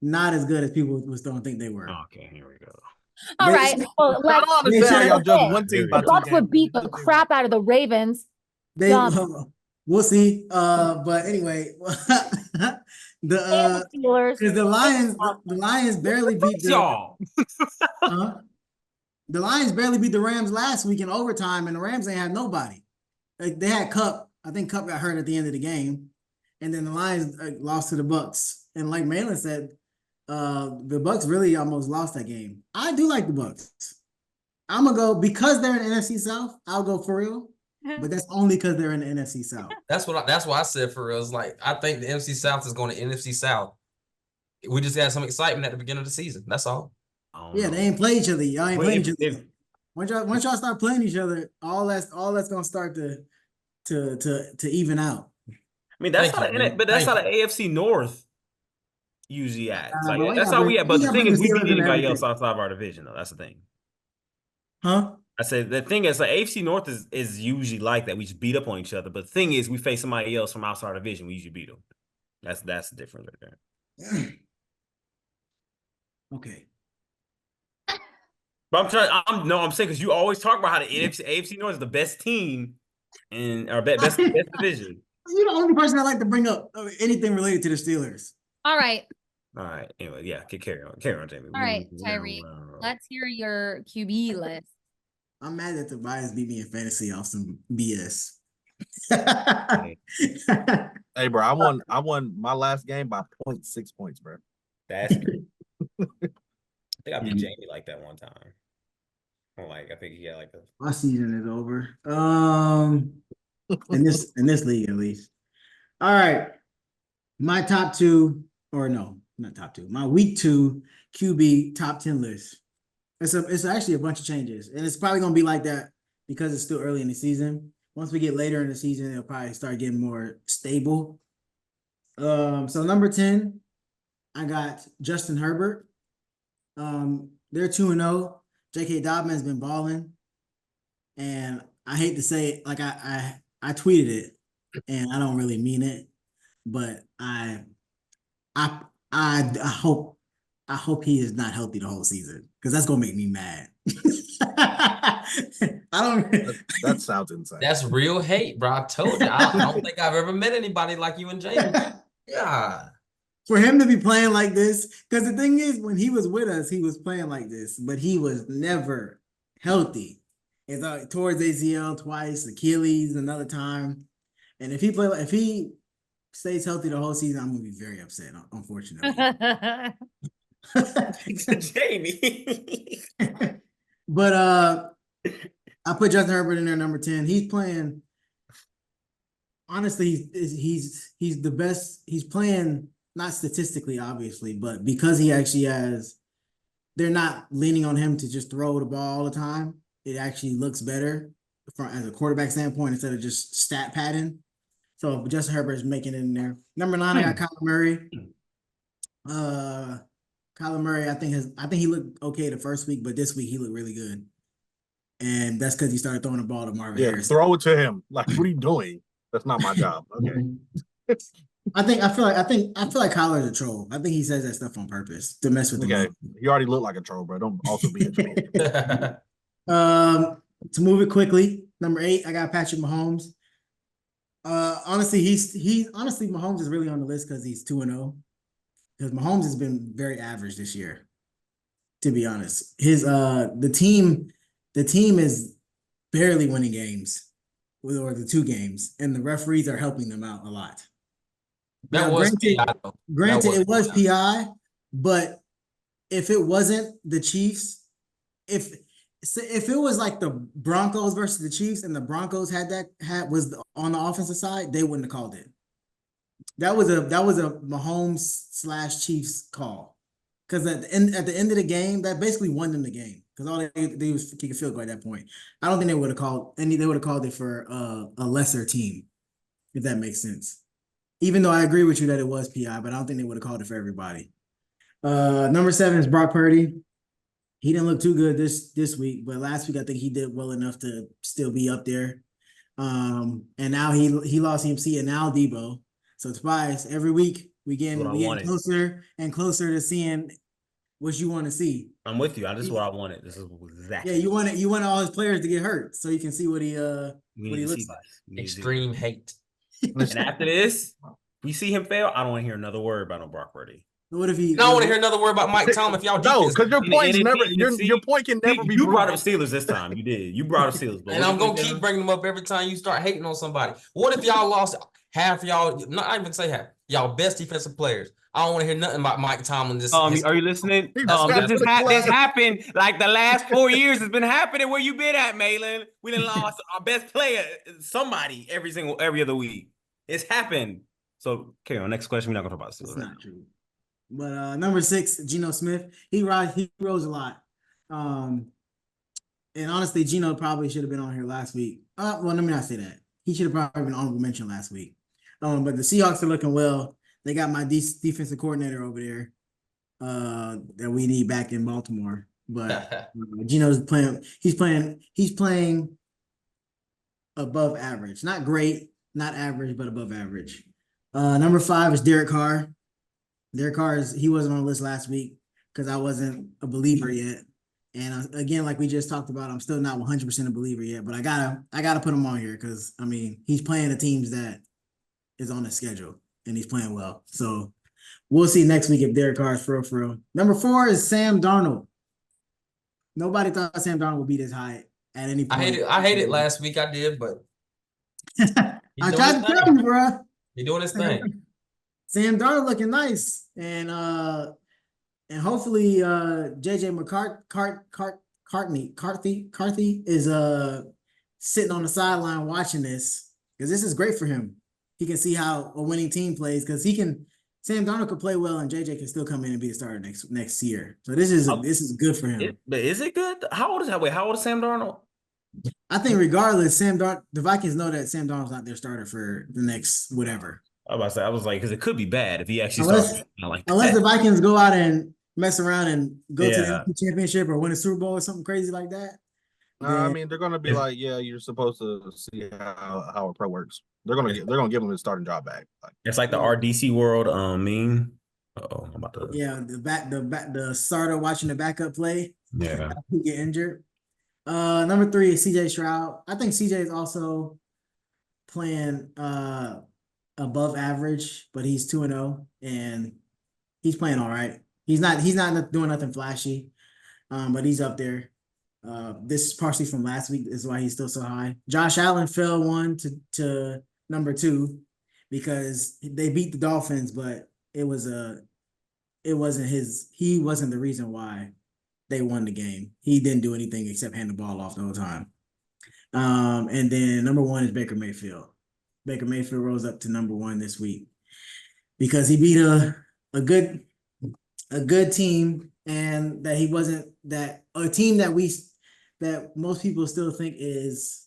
not as good as people was don't think they were. Okay, here we go. All They- right. Well, I don't understand how y'all judge one Here team we by the two Bucks games. would beat the crap out of the Ravens. They Dumb. we'll see. But anyway, And the the Steelers. because the Lions barely beat the Y'all. the Lions barely beat the Rams last week in overtime, and the Rams ain't had nobody. Like they had Cup. I think Cup got hurt at the end of the game, and then the Lions lost to the Bucks. And like Malin said, the Bucks really almost lost that game. I do like the Bucks. I'm gonna go because they're in the NFC South. I'll go for real, but that's only because they're in the NFC South. That's why I said for real. It's like I think the NFC South is going to NFC South. We just got some excitement at the beginning of the season. That's all. I don't Yeah, know. they ain't play each other. Y'all ain't But playing if- each other. Once y'all start playing each other, all that's gonna start to even out. I mean, that's Thank how you, man. but that's how Thank the AFC North usually acts. But why That's y'all how we bring- at. But why the y'all thing bring is, the we beat Steelers and anybody else everything? outside of our division, though. That's the thing. Huh? I said the thing is, the AFC North is usually like that. We just beat up on each other. But the thing is, we face somebody else from outside our division. We usually beat them. That's the difference right there. Okay. But I'm saying because you always talk about how the AFC North is the best team in our best division. You're the only person I like to bring up anything related to the Steelers. All right. All right. Anyway, yeah, carry on, Jamie. All right, Tyrik. Let's hear your QB list. I'm mad that Tobias beat me in fantasy off some BS. Hey, bro, I won my last game by 0.6 points, bro. That's great. I think I beat Jamie like that one time. I think he had like a. My season is over. In this league at least. All right. My top two, or no, not top two. My week 2 QB top 10 list. It's actually a bunch of changes, and it's probably gonna be like that because it's still early in the season. Once we get later in the season, it'll probably start getting more stable. So number 10, I got Justin Herbert. They're 2-0. J.K. Dobbins has been balling, and I hate to say it, like I tweeted it, and I don't really mean it, but I hope he is not healthy the whole season because that's gonna make me mad. I don't. That sounds insane. That's real hate, bro. I told you. I don't think I've ever met anybody like you and Jamie. Yeah. For him to be playing like this, because the thing is, when he was with us, he was playing like this, but he was never healthy. It's like towards ACL twice, Achilles another time, and if he stays healthy the whole season, I'm gonna be very upset. Unfortunately, Jamie. but I put Justin Herbert in there, number 10. He's playing. Honestly, he's the best. He's playing. Not statistically, obviously, but because he actually they're not leaning on him to just throw the ball all the time. It actually looks better as a quarterback standpoint instead of just stat padding. So Justin Herbert is making it in there. Number 9, I got Kyler Murray. Kyler Murray, I think he looked okay the first week, but this week he looked really good, and that's because he started throwing the ball to Marvin Harrison. Throw it to him. Like, what are you doing? That's not my job. Okay. I feel like Kyler's a troll. I think he says that stuff on purpose to mess with the Okay. game. You already look like a troll, bro. Don't also be a troll. To move it quickly, number 8, I got Patrick Mahomes. Honestly, Mahomes is really on the list because he's 2-0. Because Mahomes has been very average this year. To be honest, the team is barely winning games, or the 2 games, and the referees are helping them out a lot. That was PI, though. Granted, it was PI, but if it wasn't the Chiefs, if it was like the Broncos versus the Chiefs and the Broncos was on the offensive side, they wouldn't have called it. That was a Mahomes / Chiefs call. Because at the end of the game, that basically won them the game. Because all they did was kick a field goal at that point. I don't think they would have called they would have called it for a lesser team, if that makes sense. Even though I agree with you that it was PI, but I don't think they would have called it for everybody. Number 7 is Brock Purdy. He didn't look too good this week, but last week I think he did well enough to still be up there. And now he lost MC and now Debo. So Tobias, every week we getting closer and closer to seeing what you want to see. I'm with you. This is what I wanted. This is exactly. Yeah, you want all his players to get hurt so you can see what he looks like. Extreme hate. And after this, we see him fail. I don't want to hear another word about no Brock Purdy. What if he? I don't want to hear another word about Mike Tomlin if y'all no, because your point can never be. You brought up Steelers this time. You did. You brought up Steelers, and I'm gonna keep bringing them up every time you start hating on somebody. What if y'all lost half y'all? Not even say half. Y'all best defensive players. I don't want to hear nothing about Mike Tomlin. Are you listening? This happened like the last 4 years. It's been happening. Where you been at, Mahlon? We done lost our best player, somebody every other week. It's happened. So, okay, on next question, we're not gonna talk about Steelers. That's not true. But number 6, Geno Smith, he rose a lot. And honestly, Geno probably should have been on here last week. Well, let me not say that. He should have probably been honorable mention last week. But the Seahawks are looking well. They got my defensive coordinator over there that we need back in Baltimore. But Geno's playing. He's playing above average. Not great, not average, but above average. Number 5 is Derek Carr. Derek Carr he wasn't on the list last week because I wasn't a believer yet. And again, like we just talked about, I'm still not 100% a believer yet, but I gotta put him on here because I mean he's playing the teams that is on the schedule and he's playing well. So we'll see next week if Derek Carr is for real. Number 4 is Sam Darnold. Nobody thought Sam Darnold would be this high at any point. I hated last week. I did, but I tried to tell you, bro. He's doing his thing. Sam Darnold looking nice, and hopefully JJ McCarthy is sitting on the sideline watching this because this is great for him. He can see how a winning team plays because Sam Darnold could play well and JJ can still come in and be the starter next year. So this is good for him. But is it good? How old is that? Wait, how old is Sam Darnold? I think regardless, the Vikings know that Sam Darnold's not their starter for the next whatever. I was like, because it could be bad if he actually starts like that. Unless the Vikings go out and mess around and go to the NFC Championship or win a Super Bowl or something crazy like that. I mean, they're gonna be like, yeah, you're supposed to see how a pro works. They're gonna give him his starting job back. It's like the RDC world meme. I'm about to. Yeah, the starter watching the backup play. Yeah, he get injured. Number 3 is CJ Stroud. I think CJ is also playing above average, but he's 2-0 and he's playing all right. He's not doing nothing flashy, but he's up there. This is partially from last week. This is why he's still so high. Josh Allen fell 1 to number 2 because they beat the Dolphins, but he wasn't the reason why they won the game. He didn't do anything except hand the ball off the whole time. And then number 1 is Baker Mayfield. Baker Mayfield rose up to number 1 this week because he beat a good team, and that he wasn't that a team that most people still think is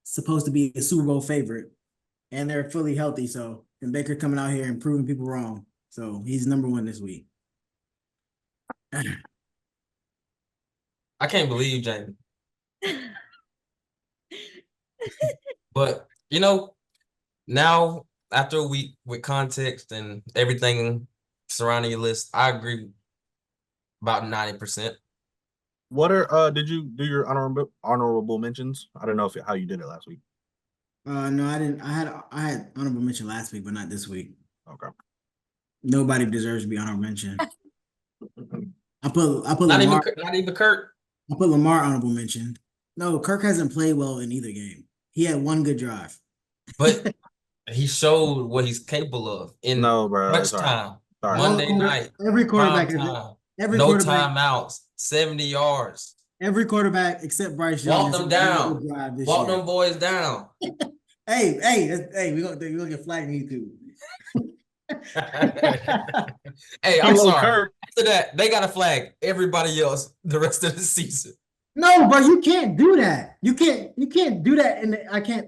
supposed to be a Super Bowl favorite, and they're fully healthy. So, and Baker coming out here and proving people wrong. So he's number 1 this week. I can't believe Jamie. But, now after a week with context and everything surrounding your list, I agree about 90%. What are did you do your honorable mentions? I don't know how you did it last week. No, I didn't. I had honorable mention last week, but not this week. Okay. Nobody deserves to be honorable mention. I put Not Lamar, even Kurt. I put Lamar honorable mention. No, Kirk hasn't played well in either game. He had 1 good drive. But he showed what he's capable of in crunch time. Monday night. Every quarterback time. No timeouts. 70 yards. Every quarterback except Bryce Young. Walk them down. Walk them boys down. Hey, we gonna get flagged on YouTube. Hey, I'm Kilo sorry. Kirk. After that, they got to flag everybody else the rest of the season. No, bro, you can't do that. You can't do that. And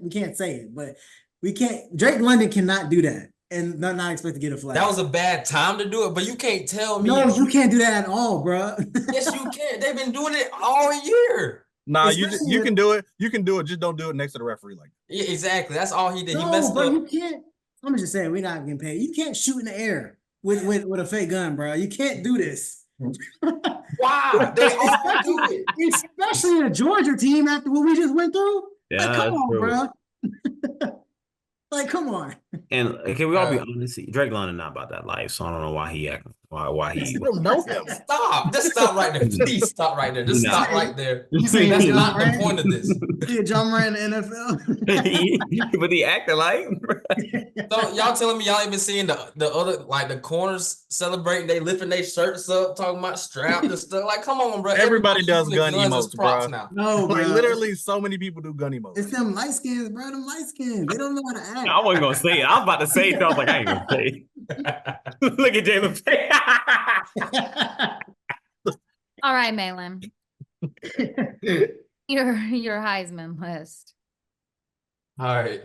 we can't say it, but we can't. Drake London cannot do that and not expect to get a flag. That was a bad time to do it, but you can't tell me. No, you can't do that at all, bro. Yes, you can. They've been doing it all year. Nah, Especially you can do it. You can do it. Just don't do it next to the referee like that. Yeah, exactly. That's all he did. He No, messed bro, up. you can't. I'm just saying, we're not getting paid. You can't shoot in the air with a fake gun, bro. You can't do this. Why? They all do it. Especially a Georgia team after what we just went through. Yeah, Like, come that's on, true. bro. Like, come on. And can we all be honest? Drake London not about that life, so I don't know why he acting. Why he? You don't know him. Stop. Just stop right there. Please stop right there. Just Nah. stop right there. You say That's John not the Moran? point of this. Yeah, John Moran in the NFL. But he acting like. So y'all telling me y'all ain't been seeing the other, like the corners celebrating, they lifting their shirts up, talking about straps and stuff. Like, come on, bro. Everybody does using gun guns as emotes, props bro. now. No, bro. Like literally, so many people do gun emotes. It's them light skins, bro. Them light skins. They don't know how to act. I wasn't gonna say it. I was about to say it. So I was like, I ain't gonna say it. Look at Jalen. All right, Mahlon. Your Heisman list. All right.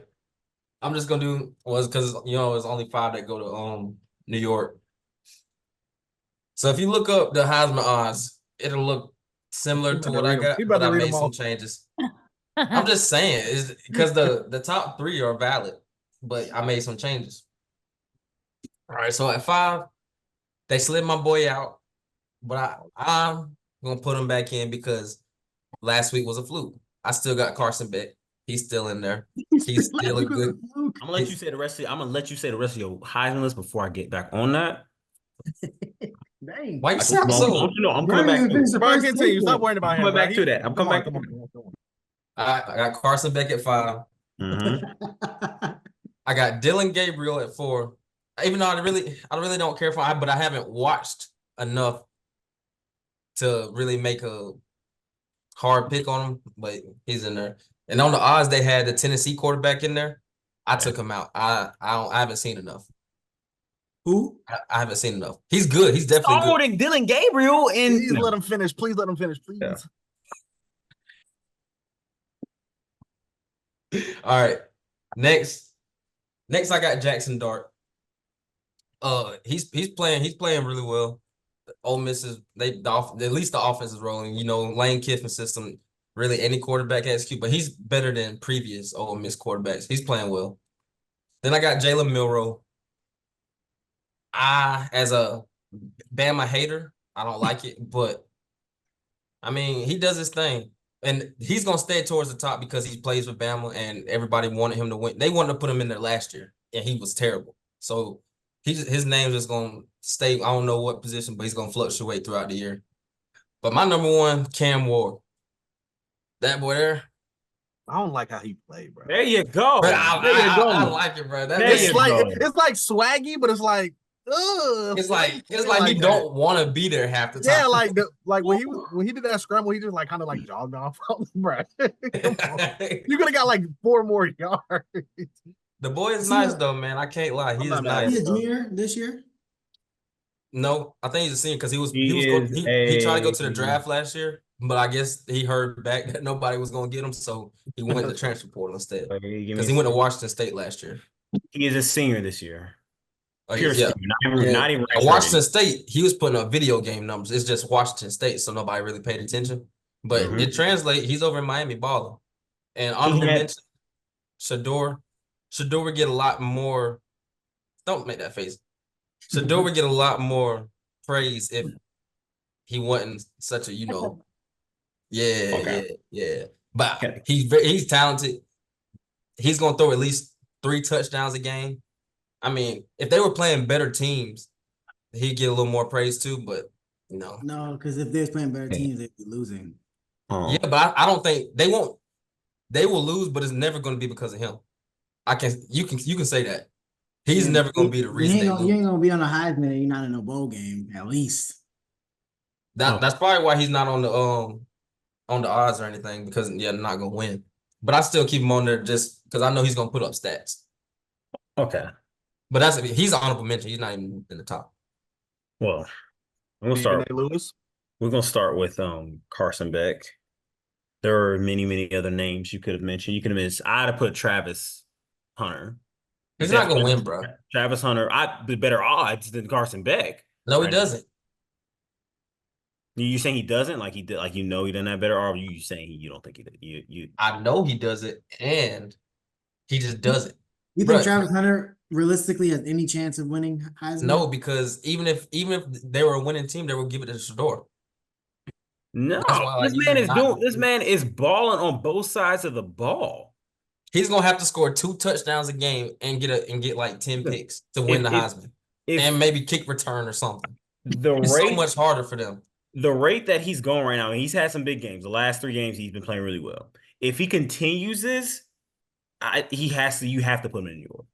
I'm just gonna do because there's only 5 that go to New York. So if you look up the Heisman odds, it'll look similar to what I got, but I made some changes. I'm just saying, is because the top 3 are valid, but I made some changes. All right, so at 5, they slid my boy out, but I'm gonna put him back in because last week was a fluke. I still got Carson Beck. He's still in there. He's still a good. I'm gonna let you say the rest of your Heisman list before I get back on that. Dang. Why you sound so? I'm coming back to it. Bro, continue. Stop worrying about I'm him. coming bro. back to that. I'm coming back. Come on. I got Carson Beck at 5. I got Dylan Gabriel at 4. Even though I really don't care for him, but I haven't watched enough to really make a hard pick on him. But he's in there. And on the odds, they had the Tennessee quarterback in there. I took him out. I haven't seen enough. Who? I haven't seen enough. He's good. He's definitely more good. than Dylan Gabriel and Please let him finish. Please let him finish. Please. Yeah. All right. Next I got Jackson Dart. He's playing really well. Ole Miss is at least the offense is rolling. Lane Kiffin system. Really, any quarterback has Q, but he's better than previous Ole Miss quarterbacks. He's playing well. Then I got Jalen Milroe. As a Bama hater, I don't like it, but I mean, he does his thing. And he's going to stay towards the top because he plays with Bama and everybody wanted him to win. They wanted to put him in there last year, and he was terrible. So his name's just going to stay, I don't know what position, but he's going to fluctuate throughout the year. But my number 1, Cam Ward. That boy there. I don't like how he played, bro. there you go. Bro, I I like it, bro. It's like swaggy, but it's like, it's like he don't want to be there half the time. Yeah, like when he did that scramble, he just like kind of like jogged off, bro. You could have got like 4 more yards. The boy is nice though, man. I can't lie. He is nice. He's a junior this year? No, I think he's a senior because He he tried to go to the draft last year, but I guess he heard back that nobody was gonna get him, so he went to the transfer portal instead. Because he went to Washington State last year. He is a senior this year. Yeah. Senior, not even At Washington State, he was putting up video game numbers. It's just Washington State, so nobody really paid attention. But it translates. He's over in Miami balling. And honorable mention, Shador would get a lot more. Don't make that face. Shador would get a lot more praise if he wasn't such a yeah. But he's talented. He's gonna throw at least 3 touchdowns a game. I mean, if they were playing better teams, he'd get a little more praise too. But No, because if they're playing better teams, they'd be losing. Yeah, but I don't think they won't. They will lose, but it's never going to be because of him. You can say that. He's never going to be the reason. You ain't gonna be on a Heisman and you're not in a bowl game, at least. That's probably why he's not on the odds or anything, because they're not gonna win. But I still keep him on there just because I know he's gonna put up stats. Okay. But he's an honorable mention. He's not even in the top. Well, I'm gonna Stephen start. A. Lewis. We're gonna start with Carson Beck. There are many other names you could have mentioned. You could have mentioned. I'd have put Travis Hunter. He's not gonna win, bro. Travis Hunter. I'd be better odds than Carson Beck. No, he right? doesn't. You saying he doesn't? Like he did? Like he doesn't have better? Or are you saying you don't think he did? You. I know he does it, and he just doesn't. You think Bruh. Travis Hunter realistically has any chance of winning Heisman? No, because even if they were a winning team, they would give it to Shador. No, That's why, like, this man is balling on both sides of the ball. He's gonna have to score 2 touchdowns a game and get like 10 picks to win the Heisman, and maybe kick return or something. It's so much harder for them. The rate that he's going right now, and he's had some big games. The last 3 games, he's been playing really well. If he continues this, you have to put him in New York.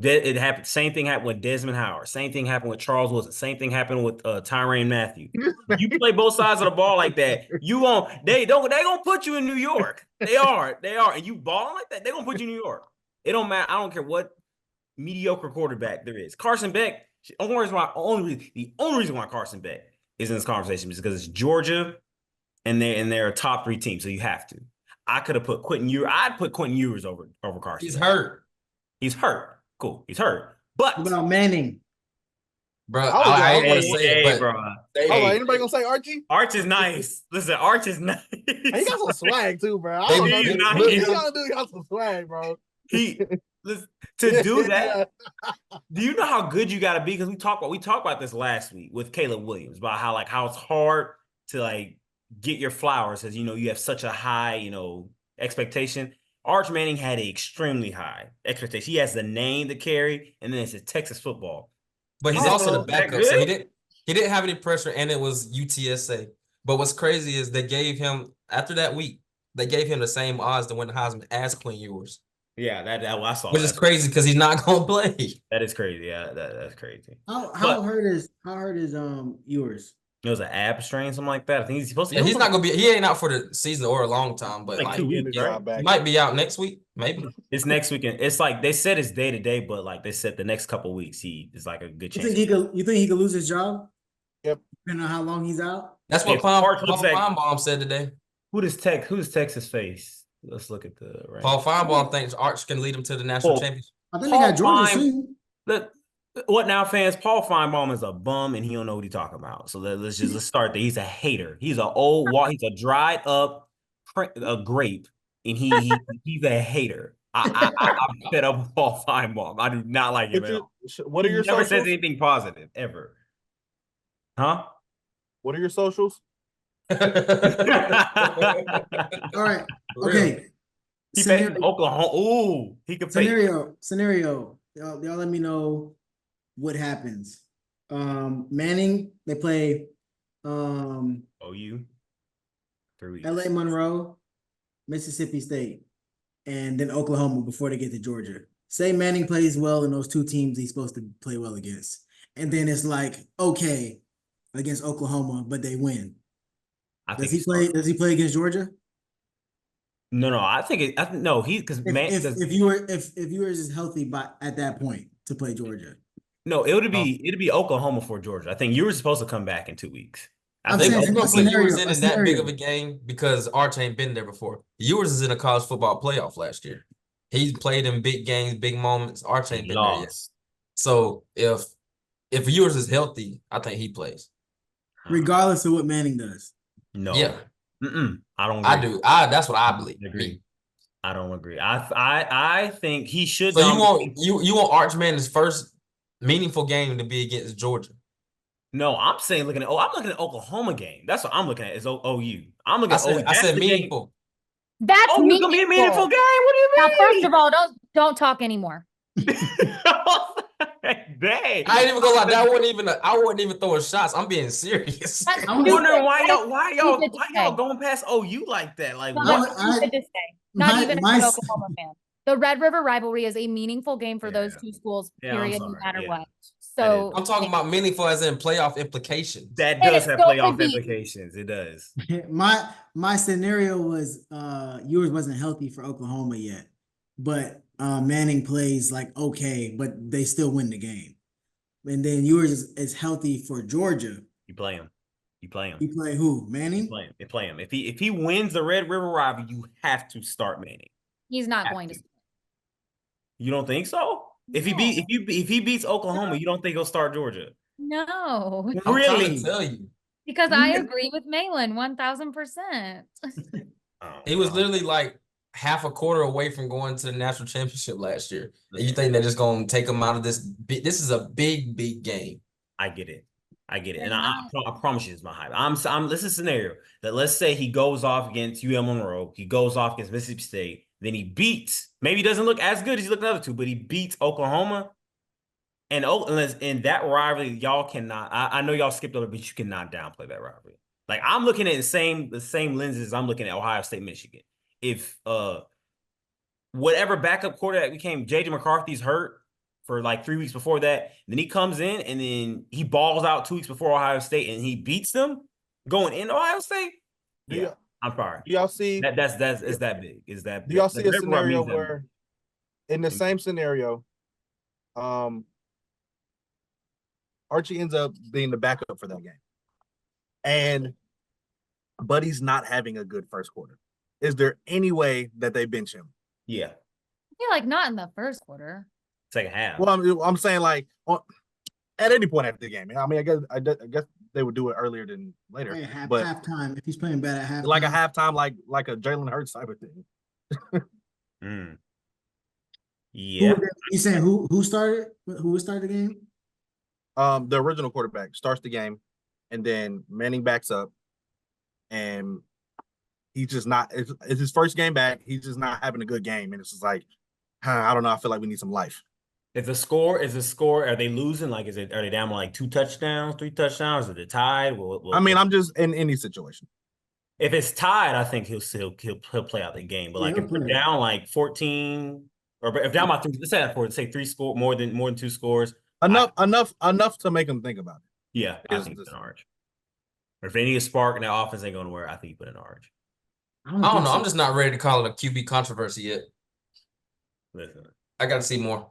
It happened. Same thing happened with Desmond Howard. Same thing happened with Charles Wilson. Same thing happened with Tyrann Mathieu. You play both sides of the ball like that, they gonna put you in New York. They are, and you balling like that, they gonna put you in New York. It don't matter. I don't care what mediocre quarterback there is. Carson Beck. The only reason why Carson Beck is in this conversation is because it's Georgia, and they're a top 3 team, so you have to. I could have put Quentin Ewers. I'd put Quentin Ewers over Carson. He's hurt. He's hurt. Cool. He's hurt. But what about Manning? Bro, I ain't gonna say it, bro. Hold on, anybody gonna say Archie? Arch is nice. Listen, Arch is nice. He got some swag too, bro. I They- don't know. he's This not- this he's- young dude got some swag, bro. To do that. Do you know how good you got to be? Because we talked about this last week with Caleb Williams about how it's hard to like get your flowers as you have such a high expectation. Arch Manning had an extremely high expectation. He has the name to carry, and then it's a Texas football. But he's Oh, also the is that backup, so good? he didn't have any pressure, and it was UTSA. But what's crazy is they gave him after that week, they gave him the same odds to win the Heisman as Quinn Ewers. Yeah, that I saw. Which is crazy because he's not gonna play. That is crazy. Yeah, that's crazy. How hurt is Ewers? It was an ab strain, something like that. I think he's supposed to. Yeah, he's not gonna be. He ain't out for the season or a long time, but Like 2 weeks, right? he might be out next week, maybe. It's next weekend. It's like they said it's day to day, but like they said the next couple of weeks he is like a good You chance. think he could lose his job? Yep. Depending on how long he's out. That's what If Arch looks like- Feinbaum said today. Who does Texas face? Let's look at the rank. Paul Feinbaum thinks Arch can lead him to the national Paul- championship. I think they got Paul Georgia soon. What now, fans? Paul Feinbaum is a bum and he don't know what he's talking about. So let's start there. He's a hater. He's he's a dried up grape, and he's a hater. I'm fed up with Paul Feinbaum. I do not like him at all. What are your He never socials? says anything positive ever. Huh? What are your socials? All right. Okay. He paid Oklahoma. Ooh, he could pay. Scenario. Y'all let me know what happens. Manning, they play OU. 3 weeks. LA Monroe, Mississippi State, and then Oklahoma before they get to Georgia. Say Manning plays well in those 2 teams he's supposed to play well against. And then it's like, okay, against Oklahoma, but they win. Does he play against Georgia? No. I think no. Because If Ewers is healthy at that point to play Georgia. no, it'd be Oklahoma for Georgia. I think you were supposed to come back in 2 weeks. I I'm think saying- They're gonna put scenario, Ewers a in that scenario. big of a game because Arch ain't been there before. Ewers is in a college football playoff last year. He's played in big games, big moments. Arch ain't been there yet. lost. So if Ewers is healthy, I think he plays. Regardless of what Manning does. No. Yeah, I don't. I Agree. do. That's what I believe. Agree. I don't agree. I think he should. So you want Arch Manning's first meaningful game to be against Georgia? No, I'm saying I'm looking at Oklahoma game. That's what I'm looking at is OU. I'm looking at OU. I said That's the game. meaningful. That's Oh, it's gonna be a meaningful game. What do you Now, mean? first of all, don't talk anymore. Dang. I ain't even gonna lie. I wasn't even throwing shots. I'm being serious. That's I'm wondering why y'all stupid to say. going past OU like that. Like No, what? that's stupid to say. Not my- even my as an s- Oklahoma fan. The Red River rivalry is a meaningful game for those 2 schools, Yeah, I'm period, no sorry. matter Yeah. what. So I'm talking about meaningful as in playoff implications. That And does it have still playoff could be- implications. It does. My scenario was Ewers wasn't healthy for Oklahoma yet. but Manning plays like okay, but they still win the game. And then yours is healthy for Georgia. You play him. You play him. You play who? You Manning? play him. You play him. If he wins the Red River rivalry, you have to start Manning. He's not Have going to. to. You don't think so? If he No. beats Oklahoma, you don't think he'll start Georgia? No, I'm trying Really? to tell you. because I agree with Mahlon 1000%. Oh, He was wow. literally like half a quarter away from going to the national championship last year. And you think they're just going to take him out of this? This is a big game. I get it. And They're I not. promise you, it's my hype. This is a scenario that let's say he goes off against UM Monroe, he goes off against Mississippi State, then he beats. Maybe he doesn't look as good as he looked the other two, but he beats Oklahoma. And in that rivalry, y'all cannot. I know y'all skipped over, but you cannot downplay that rivalry. Like I'm looking at the same lenses I'm looking at Ohio State, Michigan. If whatever backup quarterback became JJ McCarthy's hurt for like 3 weeks before that, then he comes in and then he balls out 2 weeks before Ohio State and he beats them going into Ohio State. Yeah, I'm sorry. Do y'all see? That's is that big? Is that big? Do y'all see a That scenario means that where, in the same scenario, Archie ends up being the backup for that game, and Buddy's not having a good first quarter? Is there any way that they bench him? Yeah, I feel like not in the first quarter. second half. Well, I'm saying like at any point after the game. I mean, I guess they would do it earlier than later, Hey, but halftime. If he's playing bad at halftime, like a halftime, like a Jalen Hurts type of thing. Yeah. You saying who started? Who would start the game? The original quarterback starts the game, and then Manning backs up, and he's just not. It's his first game back. He's just not having a good game, and it's just like, I don't know. I feel like we need some life. Is the score? Are they losing? Like, are they down by like 2 touchdowns, 3 touchdowns? Are they tied? I mean, I'm just in any situation. If it's tied, I think he'll play out the game. But like if they're down like 14, or if down by 3, let's say that for say 3 score more than 2 scores. Enough to make them think about it. Yeah, I think it's an arch. Or if they need a spark and that offense ain't going to work, I think you put an arch. I don't know. So. I'm just not ready to call it a QB controversy yet. Listen, I got to see more.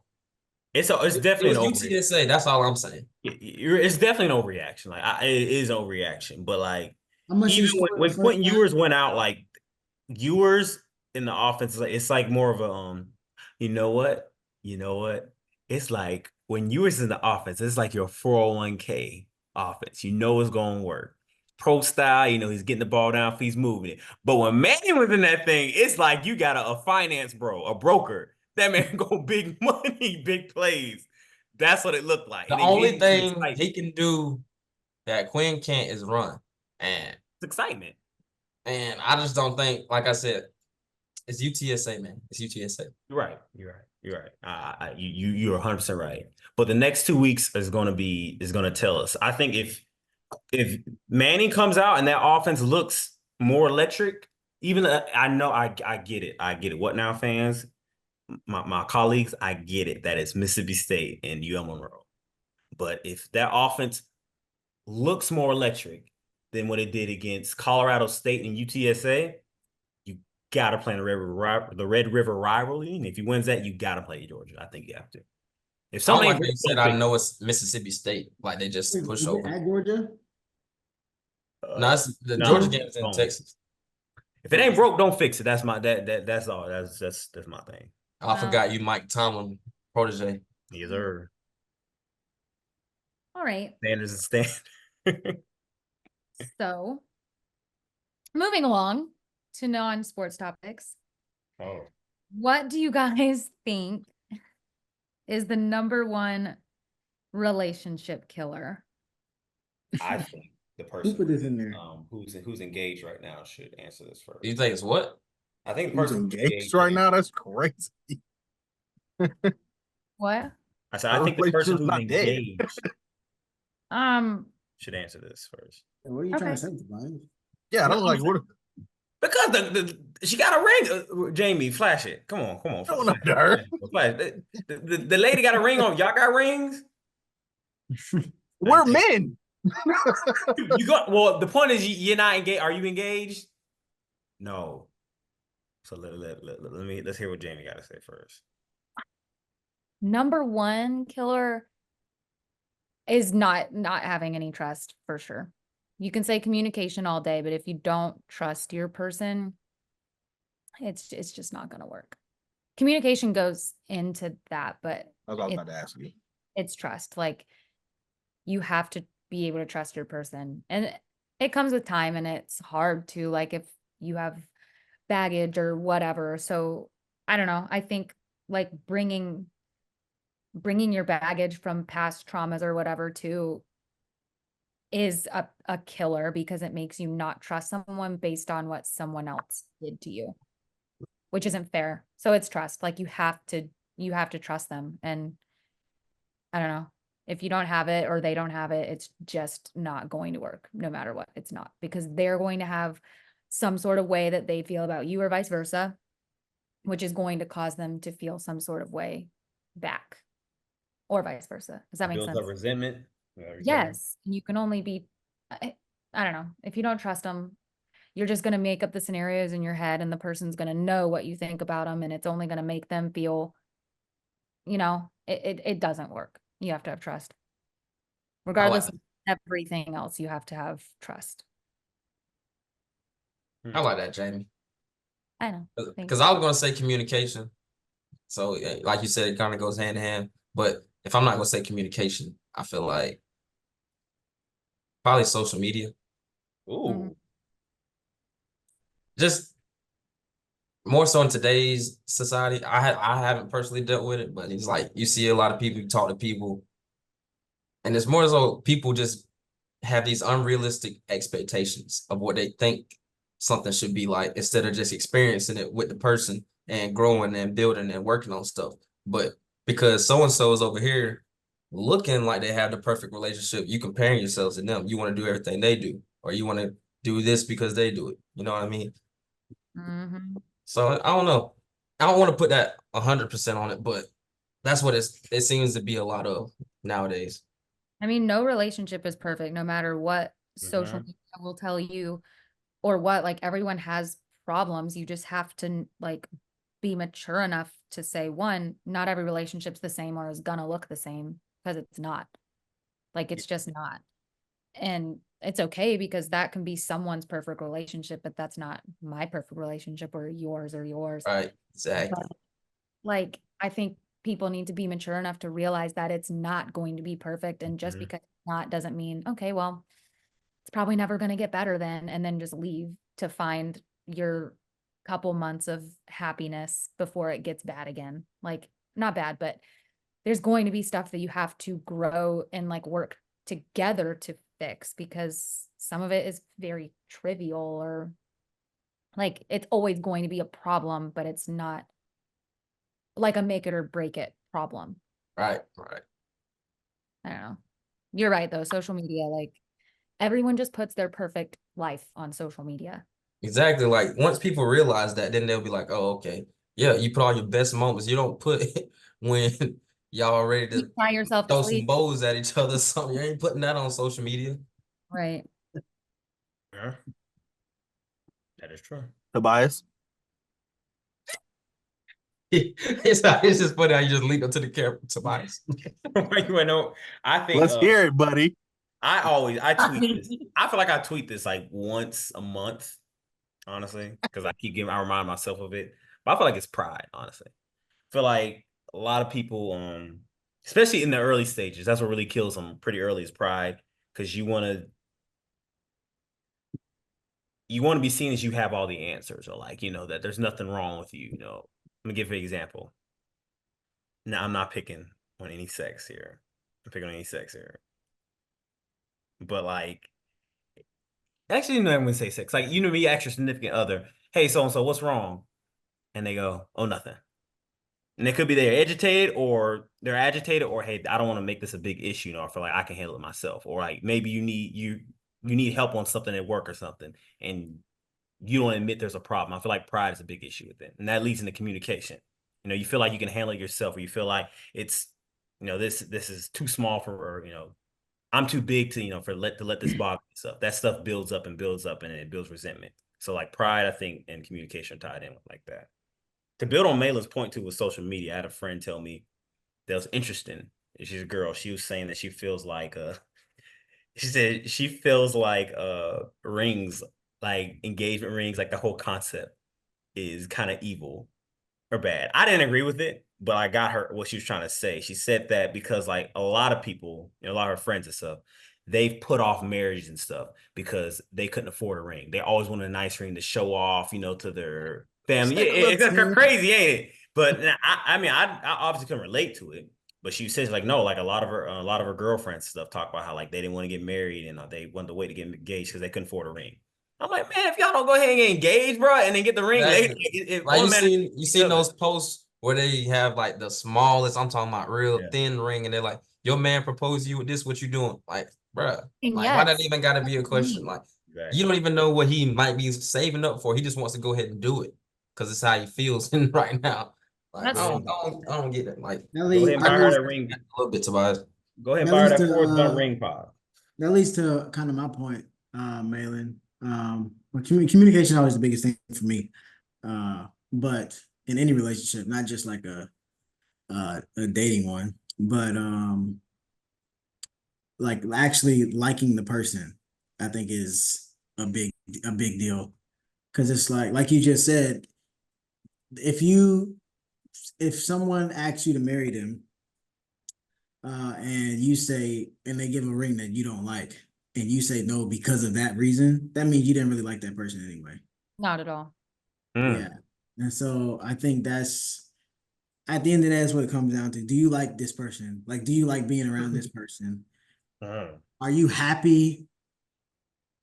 It's definitely an UTSA. That's all I'm saying. It's definitely an overreaction. Like it is an overreaction, but like even when Quentin Ewers went out, like Ewers in the offense, it's like more of a you know what? It's like when Ewers in the offense, it's like your 401k offense. You know it's going to work. Pro style, he's getting the ball down, he's moving it. But when Manning was in that thing, it's like you got a finance bro, a broker. That man go big money, big plays. That's what it looked like. The only thing he can do that Quinn can't is run. And it's excitement. And I just don't think, like I said, it's UTSA, man. It's UTSA. You're right. You're 100% right. But the next 2 weeks is going to tell us. I think if Manning comes out and that offense looks more electric, even I know I get it. I get it. What now, fans? My colleagues, I get it that it's Mississippi State and UM Monroe. But if that offense looks more electric than what it did against Colorado State and UTSA, you got to play in the Red River rivalry. And if he wins that, you got to play Georgia. I think you have to. If somebody like you said, I know it's Mississippi State. Like they just push over. At Georgia? No, the Georgia game is in Texas. If it ain't broke, don't fix it. That's my that's all. That's my thing. I forgot you, Mike Tomlin protege. Yes, sir. All right. Standards and stand. So, moving along to non-sports topics. Oh. What do you guys think is the #1 relationship killer? I think the person who put this in there? Who's engaged right now should answer this first. You think it's what? I think the Who's person engaged right now? That's crazy. What? I said I think the person who's engaged should answer this first. What are you trying to say, Bryce? Yeah, I don't like what. Because she got a ring. Jamie, flash it. Come on. Don't up to her. Flash. The lady got a ring on. Y'all got rings? We're men. Well, the point is you're not engaged. Are you engaged? No. So let's hear what Jamie got to say first. Number one killer is not having any trust for sure. You can say communication all day, but if you don't trust your person, it's just not going to work. Communication goes into that, but That's what I was about to ask you. it's trust. Like, you have to be able to trust your person, and it comes with time, and it's hard to, like, if you have baggage or whatever. So I don't know. I think like bringing your baggage from past traumas or whatever too is a killer, because it makes you not trust someone based on what someone else did to you, which isn't fair. So it's trust. Like, you have to trust them. And I don't know, if you don't have it or they don't have it, it's just not going to work no matter what. It's not, because they're going to have some sort of way that they feel about you or vice versa, which is going to cause them to feel some sort of way back, or vice versa. Does that make Builds sense? up resentment. Yes. You can only be, I don't know. If you don't trust them, you're just going to make up the scenarios in your head, and the person's going to know what you think about them, and it's only going to make them feel, it doesn't work. You have to have trust. Regardless of everything else, you have to have trust. I like that, Jamie. I know. Because I was going to say communication. So, like you said, it kind of goes hand in hand. But if I'm not going to say communication, I feel like probably social media. Ooh. Just more so in today's society. I haven't personally dealt with it, but it's like you see a lot of people, you talk to people, and it's more so people just have these unrealistic expectations of what they think something should be like, instead of just experiencing it with the person and growing and building and working on stuff. But because so-and-so is over here looking like they have the perfect relationship, you comparing yourselves to them. You want to do everything they do, or you want to do this because they do it. You know what I mean? So I don't know. I don't want to put that 100% on it, but that's what it seems to be a lot of nowadays. I mean, no relationship is perfect, no matter what social media will tell you or what. Like, everyone has problems. You just have to, like, be mature enough to say, one, not every relationship's the same or is gonna look the same, because it's not. Like, it's just not. And it's okay, because that can be someone's perfect relationship, but that's not my perfect relationship or yours or yours. Right, exactly. But, like, I think people need to be mature enough to realize that it's not going to be perfect. And just because it's not doesn't mean, okay, well, it's probably never going to get better then, and then just leave to find your couple months of happiness before it gets bad again. Like, not bad, but there's going to be stuff that you have to grow and, like, work together to fix, because some of it is very trivial, or, like, it's always going to be a problem, but it's not like a make it or break it problem. Right. I don't know. You're right, though. Social media, like, everyone just puts their perfect life on social media. Exactly. Like, once people realize that, then they'll be like, oh, okay. Yeah, you put all your best moments. You don't put when y'all are ready to Cry yourself to throw some sleep. bows at each other or something. You ain't putting that on social media. Right. Yeah. That is true. Tobias. It's just funny how you just leap up to the camera, Tobias. I think Let's hear it, buddy. I tweet this. I feel like I tweet this like once a month, honestly, because I remind myself of it. But I feel like it's pride, honestly. I feel like a lot of people, especially in the early stages, that's what really kills them pretty early, is pride, because you want to be seen as you have all the answers, or, like, that there's nothing wrong with you. Let me give you an example. Now, I'm not picking on any sex here. But, like, actually, no, I'm gonna say sex. Like, me, ask your significant other, hey, so-and-so, what's wrong? And they go, oh, nothing. And it could be they're agitated, or hey, I don't want to make this a big issue. I feel like I can handle it myself. Or, like, maybe you need help on something at work or something, and you don't admit there's a problem. I feel like pride is a big issue with it, and that leads into communication. You feel like you can handle it yourself, or you feel like it's, this is too small or I'm too big to let this bother me. So that stuff builds up, and it builds resentment. So like pride, I think, and communication tied in with like that. To build on Mahlon's point too with social media, I had a friend tell me that was interesting. She's a girl. She was saying that she feels like she said she feels like rings, like engagement rings, like the whole concept is kind of evil or bad. I didn't agree with it, but I got her what she was trying to say. She said that because like a lot of people, a lot of her friends and stuff, they've put off marriage and stuff because they couldn't afford a ring. They always wanted a nice ring to show off, to their family. Yeah, it's crazy, ain't it? But I mean, I obviously couldn't relate to it. But she says like no, like a lot of her girlfriends and stuff talk about how like they didn't want to get married and they wanted to wait to get engaged because they couldn't afford a ring. I'm like, man, if y'all don't go ahead and get engaged, bro, and then get the ring later, like you seen those posts where they have like the smallest, I'm talking about real thin ring, and they're like, your man proposed to you with this, what you doing? Like, bruh, like why that even gotta be a question? Like, you don't even know what he might be saving up for. He just wants to go ahead and do it because it's how he feels right now. Like, I don't get it. Like, go ahead and buy her that ring. A little bit, Tobias. Go ahead and buy her that Forrest Gump ring pod. That leads to kind of my point, Mahlon. Well, communication is always the biggest thing for me. But in any relationship, not just like a dating one, but like actually liking the person, I think is a big deal. Because it's like you just said, if someone asks you to marry them, and you say, and they give a ring that you don't like, and you say no because of that reason, that means you didn't really like that person anyway. Not at all. Yeah. And so I think that's, at the end of that, is what it comes down to. Do you like this person? Like, do you like being around this person? Are you happy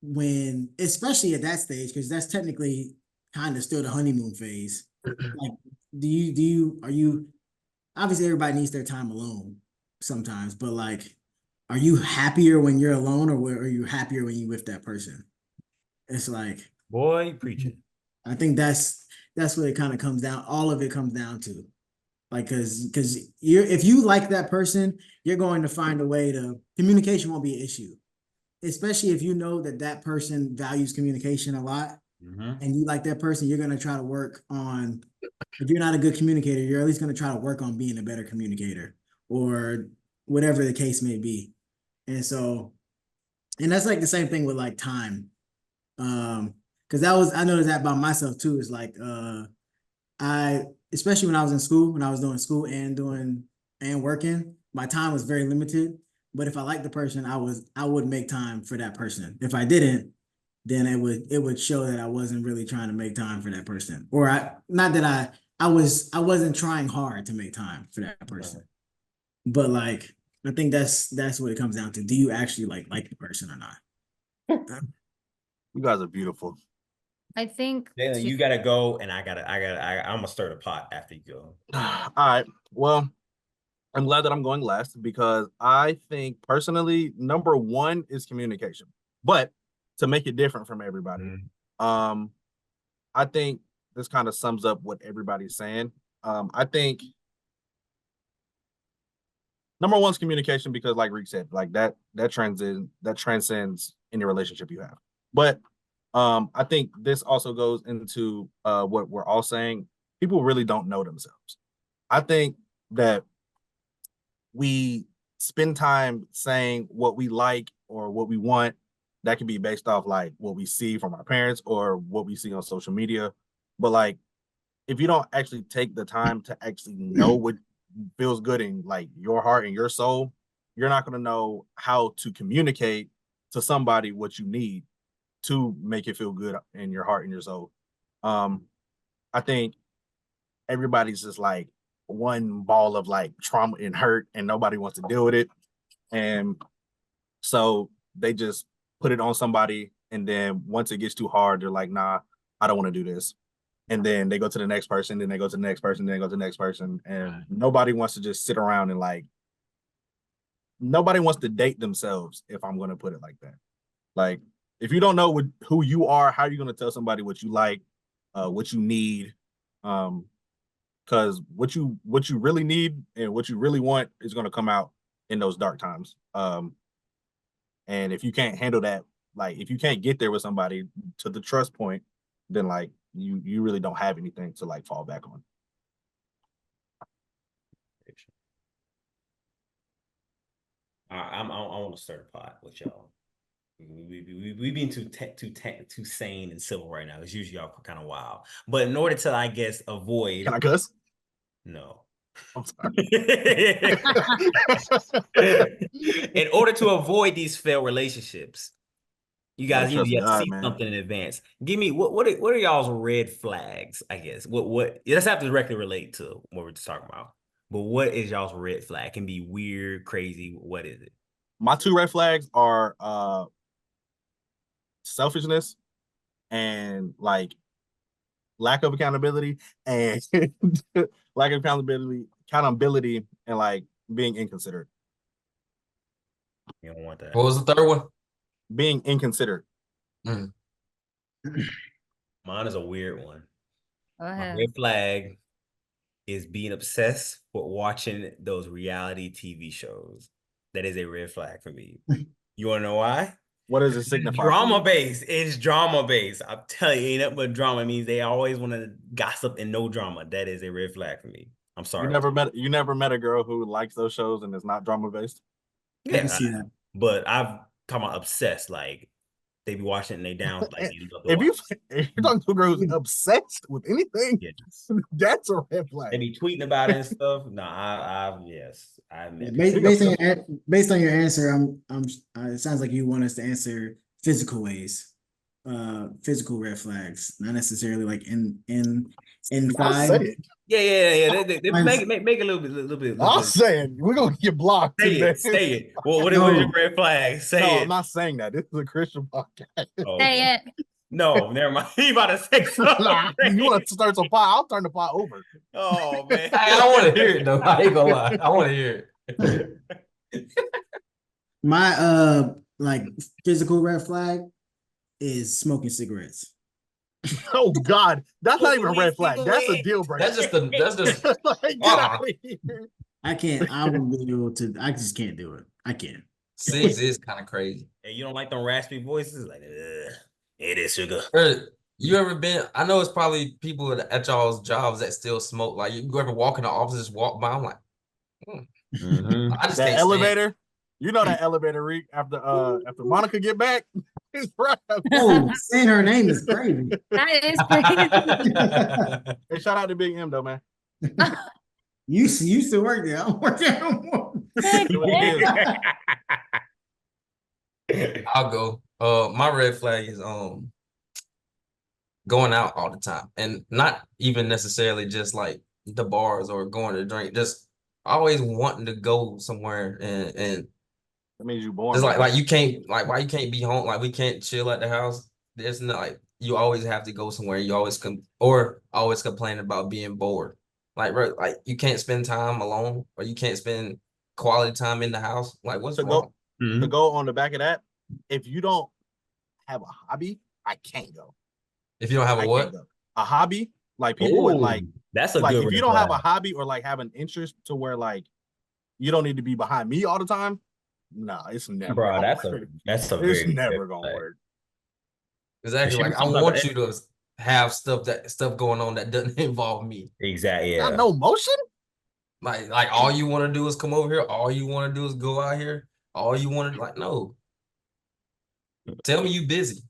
when, especially at that stage, because that's technically kind of still the honeymoon phase. Like, are you, obviously everybody needs their time alone sometimes, but like, are you happier when you're alone, or are you happier when you're with that person? It's like, boy, preaching. I think that's what it kind of comes down. All of it comes down to, like, because if you like that person, you're going to find a way to, communication won't be an issue, especially if you know that person values communication a lot, and you like that person. You're going to try to work on, if you're not a good communicator, you're at least going to try to work on being a better communicator, or whatever the case may be. And so, and that's like the same thing with like time. Because I noticed that about myself too. Is like, especially when I was in school, when I was doing school and working, my time was very limited. But if I liked the person, I would make time for that person. If I didn't, then it would show that I wasn't really trying to make time for that person. Or I wasn't trying hard to make time for that person. But like, I think that's what it comes down to. Do you actually like the person or not? You guys are beautiful. I think You gotta go, and I'm gonna stir the pot after you go. All right. Well, I'm glad that I'm going last, because I think personally, number one is communication. But to make it different from everybody, I think this kind of sums up what everybody's saying. I think number one is communication, because like Reek said, like that transcends any relationship you have. But I think this also goes into what we're all saying. People really don't know themselves. I think that we spend time saying what we like or what we want. That can be based off like what we see from our parents or what we see on social media. But like, if you don't actually take the time to actually know what feels good in like your heart and your soul, you're not going to know how to communicate to somebody what you need to make it feel good in your heart and your soul. I think everybody's just like one ball of like trauma and hurt, and nobody wants to deal with it. And so they just put it on somebody. And then once it gets too hard, they're like, nah, I don't want to do this. And then they go to the next person, then they go to the next person, then they go to the next person. And nobody wants to just sit around and like, nobody wants to date themselves, if I'm going to put it like that. Like, if you don't know who you are, how are you going to tell somebody what you like, what you need? Because what you really need and what you really want is going to come out in those dark times. And if you can't handle that, like if you can't get there with somebody to the trust point, then like you really don't have anything to like fall back on. I want to start a pot with y'all. We being too sane and civil right now. It's usually y'all kind of wild. But in order to, I guess, avoid. Can I cuss? No. I'm sorry. In order to avoid these failed relationships, you guys Trust you have to God, see man. something in advance. Give me what are y'all's red flags? I guess what it doesn't have to directly relate to what we're just talking about. But what is y'all's red flag? It can be weird, crazy. What is it? My 2 red flags are selfishness and like lack of accountability and lack of accountability and like being inconsiderate. You don't want that. What was the third one? Being inconsiderate. Mm. Mine is a weird one. Go My ahead. red flag is being obsessed with watching those reality TV shows. That is a red flag for me. You want to know why? What does it signify? Drama based. It's drama based. I'm telling you, ain't nothing but drama. It means they always want to gossip and no drama. That is a red flag for me. I'm sorry. You never met a girl who likes those shows and is not drama based? I can see that. But I've talking about obsessed. Like they be watching and they down. Like if you're talking to a girl who's obsessed with anything, yes. That's a red flag. They be tweeting about it and stuff. No, yes, I Yeah, admit. based on your answer, it sounds like you want us to answer physical ways, physical red flags, not necessarily like I'll inside. say it. Yeah. They make it a little bit. I'll say it. We're gonna get blocked. Say it. Well, what is your red flag? Say it. I'm not saying that. This is a Christian podcast. Oh, Say it. no, never mind. You about to say something? You want to start some pot? I'll turn the pot over. Oh man, I want to hear it though. I ain't gonna lie. I want to hear it. My like physical red flag is smoking cigarettes. Oh God, that's not even a red flag. That's a deal breaker. That's just like, get out of here. I wouldn't be able to. I just can't do it. I can't. 6 is kind of crazy. Hey, you don't like them raspy voices? Like, it is sugar. You ever been? I know it's probably people at y'all's jobs that still smoke. Like you ever walk in the office, just walk by. I'm like, I just That can't elevator. You know that elevator reek after Monica get back. It's right. Oh, saying her name is crazy. That is crazy. Hey, shout out to Big M though, man. You used to work there. I don't work there no more. I'll go. My red flag is going out all the time, and not even necessarily just like the bars or going to drink. Just always wanting to go somewhere and That means you born. it's like you can't why you can't be home, like we can't chill at the house. There's not like you always have to go somewhere. You always always complain about being bored. Like bro, like you can't spend time alone or you can't spend quality time in the house. Like what's wrong? To go on the back of that, if you don't have a hobby, I can't go. If you don't have a what? A hobby, like people would like. That's a like good. If you don't have a hobby or like have an interest to where like you don't need to be behind me all the time. No, it's never. Bro, that's never gonna work. Exactly. Like I want you to have stuff going on that doesn't involve me. Exactly. Yeah. No motion. Like all you want to do is come over here. All you want to do is go out here. All you want to like no. Tell me you busy.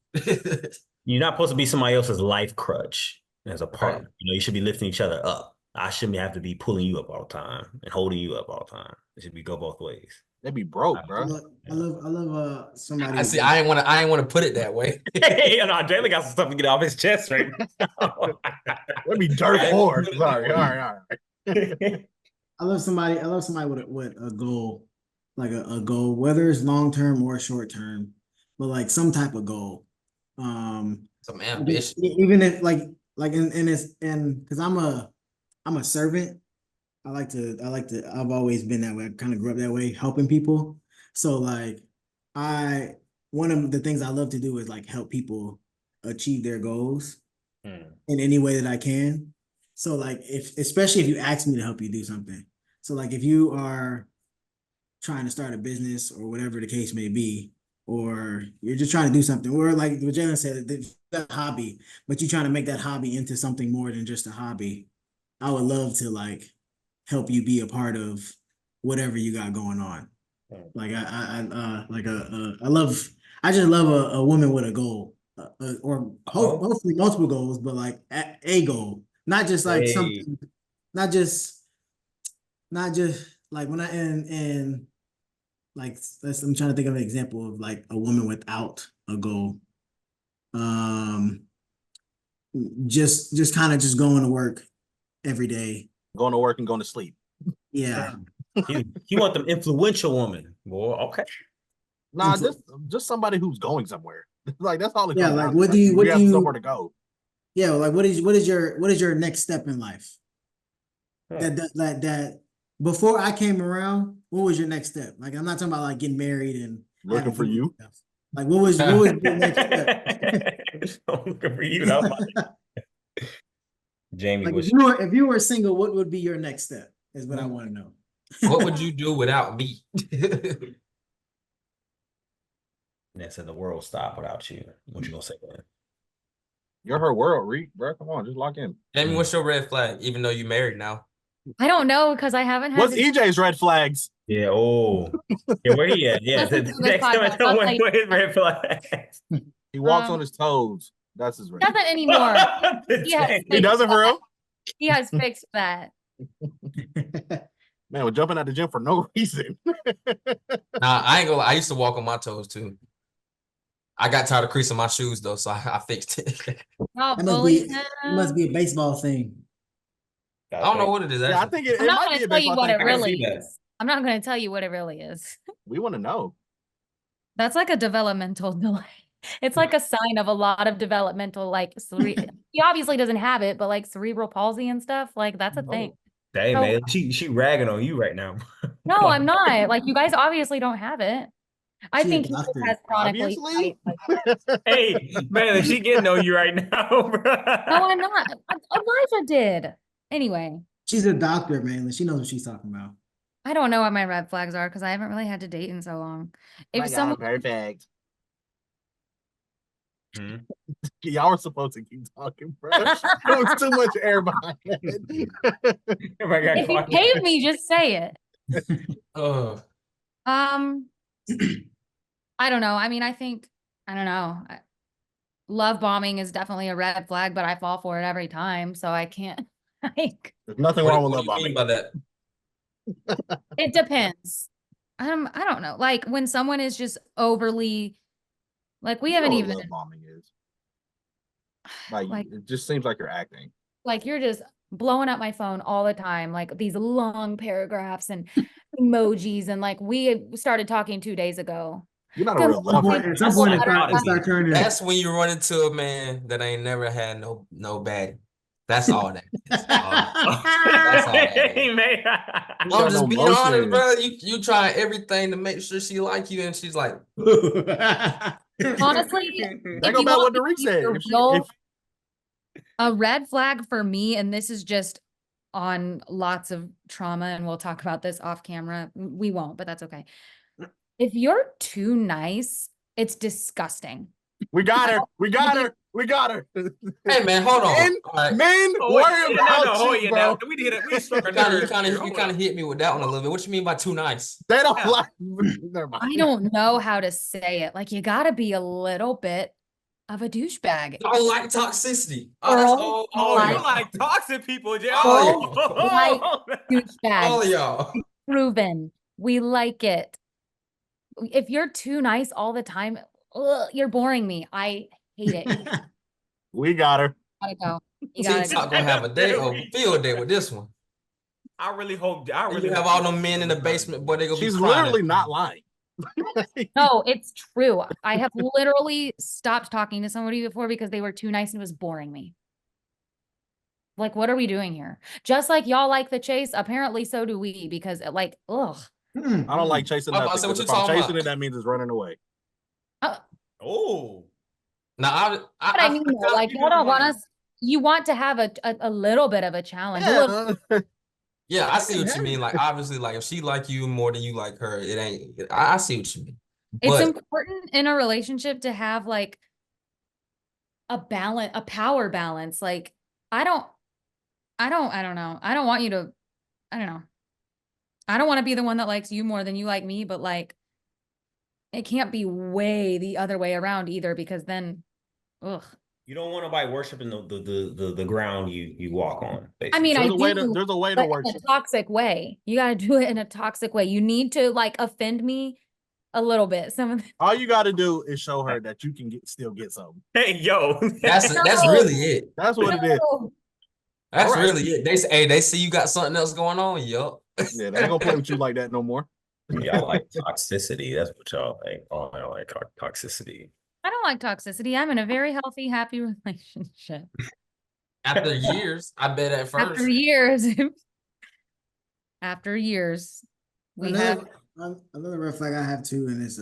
You're not supposed to be somebody else's life crutch as a partner. Right. You should be lifting each other up. I shouldn't have to be pulling you up all the time and holding you up all the time. It should be go both ways. They'd be broke, bro. I love somebody. I see. I ain't want to put it that way. Hey, no, Jalen got some stuff to get off his chest right now. That'd be dirt poor. Sorry. All right. I love somebody with a goal, like a goal, whether it's long term or short term, but like some type of goal. Some ambition. Even if like because I'm a servant. I've always been that way. I kind of grew up that way, helping people. So like one of the things I love to do is like help people achieve their goals in any way that I can. So like especially if you ask me to help you do something. So like if you are trying to start a business or whatever the case may be, or you're just trying to do something, or like what Jalen said, that hobby, but you're trying to make that hobby into something more than just a hobby. I would love to like help you be a part of whatever you got going on. Like I just love a woman with a goal, hopefully multiple goals, but like a goal, not just like Hey. something, not just like when I and like I'm trying to think of an example of like a woman without a goal. Just kind of just going to work every day. Going to work and going to sleep. Yeah. You want them influential woman, boy. Okay. Nah, just somebody who's going somewhere. Like that's all it Yeah, comes like down to. what do you have somewhere to go. Yeah, like what is your next step in life? That before I came around, what was your next step? Like I'm not talking about like getting married and Looking for you. stuff. Like what was your next step? I'm looking for you. That was Jamie, Like was if you were single, what would be your next step? Is what I want to know. What would you do without me? that said the world stop without you. What you gonna say, man? You're her world, Reek, bro. Come on, just lock in. Jamie, what's your red flag? Even though you married now. I don't know because I haven't had. What's EJ's red flags? Yeah. Oh. Yeah. Where he at? Yeah. Listen to this Next time I podcast, tell I'll what tell you. his red flag. He walks on his toes. That's his red. Doesn't anymore. He doesn't for real? He has fixed that. Man, we're jumping at the gym for no reason. Nah, I ain't gonna lie. I used to walk on my toes too. I got tired of creasing my shoes though, so I fixed it. Oh, It must be a baseball thing. I don't know what it is. Yeah, I Actually. think it I'm not might going be to a tell you baseball what thing. it I can really see that. is. I'm not going to tell you what it really is. We want to know. That's like a developmental delay. It's like a sign of a lot of developmental, like he obviously doesn't have it, but like cerebral palsy and stuff, like that's a thing. Dang, So- man, she ragging on you right now. No, I'm not. Like you guys obviously don't have it. I She a think he doctor. has chronically. Obviously. Hey, man, she getting on you right now, bro. No, I'm not. Elijah did. Anyway, She's a doctor, man. She knows what she's talking about. I don't know what my red flags are because I haven't really had to date in so long. If someone, perfect. Hmm? Y'all were supposed to keep talking, bro. There was too much air behind it. if you paid me, just say it. I don't know. I mean, I don't know. Love bombing is definitely a red flag, but I fall for it every time, so I can't. Like, There's nothing What wrong with do love you mean bombing. by that? it depends. I don't know. Like when someone is just overly, like we haven't even love bombing is. Like it just seems like you're acting. Like you're just blowing up my phone all the time, like these long paragraphs and emojis, and like we started talking 2 days ago. You're not a real lover. At some point, it start turning. That's when you run into a man that ain't never had no baddie. That's all that. That's all that is. Man. I'm just being honest, bro. You try everything to make sure she like you, and she's like, honestly, That go about what the Reek said. A red flag for me, and this is just on lots of trauma, and we'll talk about this off camera. We won't, but that's okay. If you're too nice, it's disgusting. We got her. We got her. We got her. hey man, hold on. Men worry about you, bro. We did it. We struck You kind of hit me with that one a little bit. What you mean by too nice? They don't like. Never mind. I don't know how to say it. Like you got to be a little bit of a douchebag. I don't like toxicity. Girl, You like toxic people, Jay. Like douchebags. All of y'all. Proven. We like it. If you're too nice all the time, you're boring me. I hate it. We got her. Gotta go. You She's not gonna have a field day with this one. I really hope. I You really have all them men in the basement, boy. They gonna She's be crying. literally not lying. No, it's true. I have literally stopped talking to somebody before because they were too nice and it was boring me. Like, what are we doing here? Just like y'all like the chase, apparently so do we, because like, ugh. I don't like chasing I'm about nothing. to say, what you If I'm talking chasing about? it, that means it's running away. Oh. Now, But I mean, like, y'all don't want us. You want to have a little bit of a challenge. Yeah, I see what you mean. Like, obviously, like if she like you more than you like her, it ain't. I see what you mean. It's But important in a relationship to have like a power balance. Like I don't know. I don't want you to, I don't know. I don't want to be the one that likes you more than you like me, but like it can't be way the other way around either, because then, ugh. You don't want nobody worshiping the ground you walk on. I mean, basically. There's a way to but in worship. a toxic way. You got to do it in a toxic way. You need to like offend me a little bit. All you got to do is show her that you can still get something. Hey, yo. that's No. really it. That's what it is. No. That's All right. really it. They say, hey, they see you got something else going on. Yup. Yeah, they ain't gonna play with you like that no more. Y'all like toxicity. That's what y'all like. Oh, I like toxicity. I don't like toxicity. I'm in a very healthy, happy relationship. After years, I bet at first. After years. After years. We have Another red flag I have too, and it's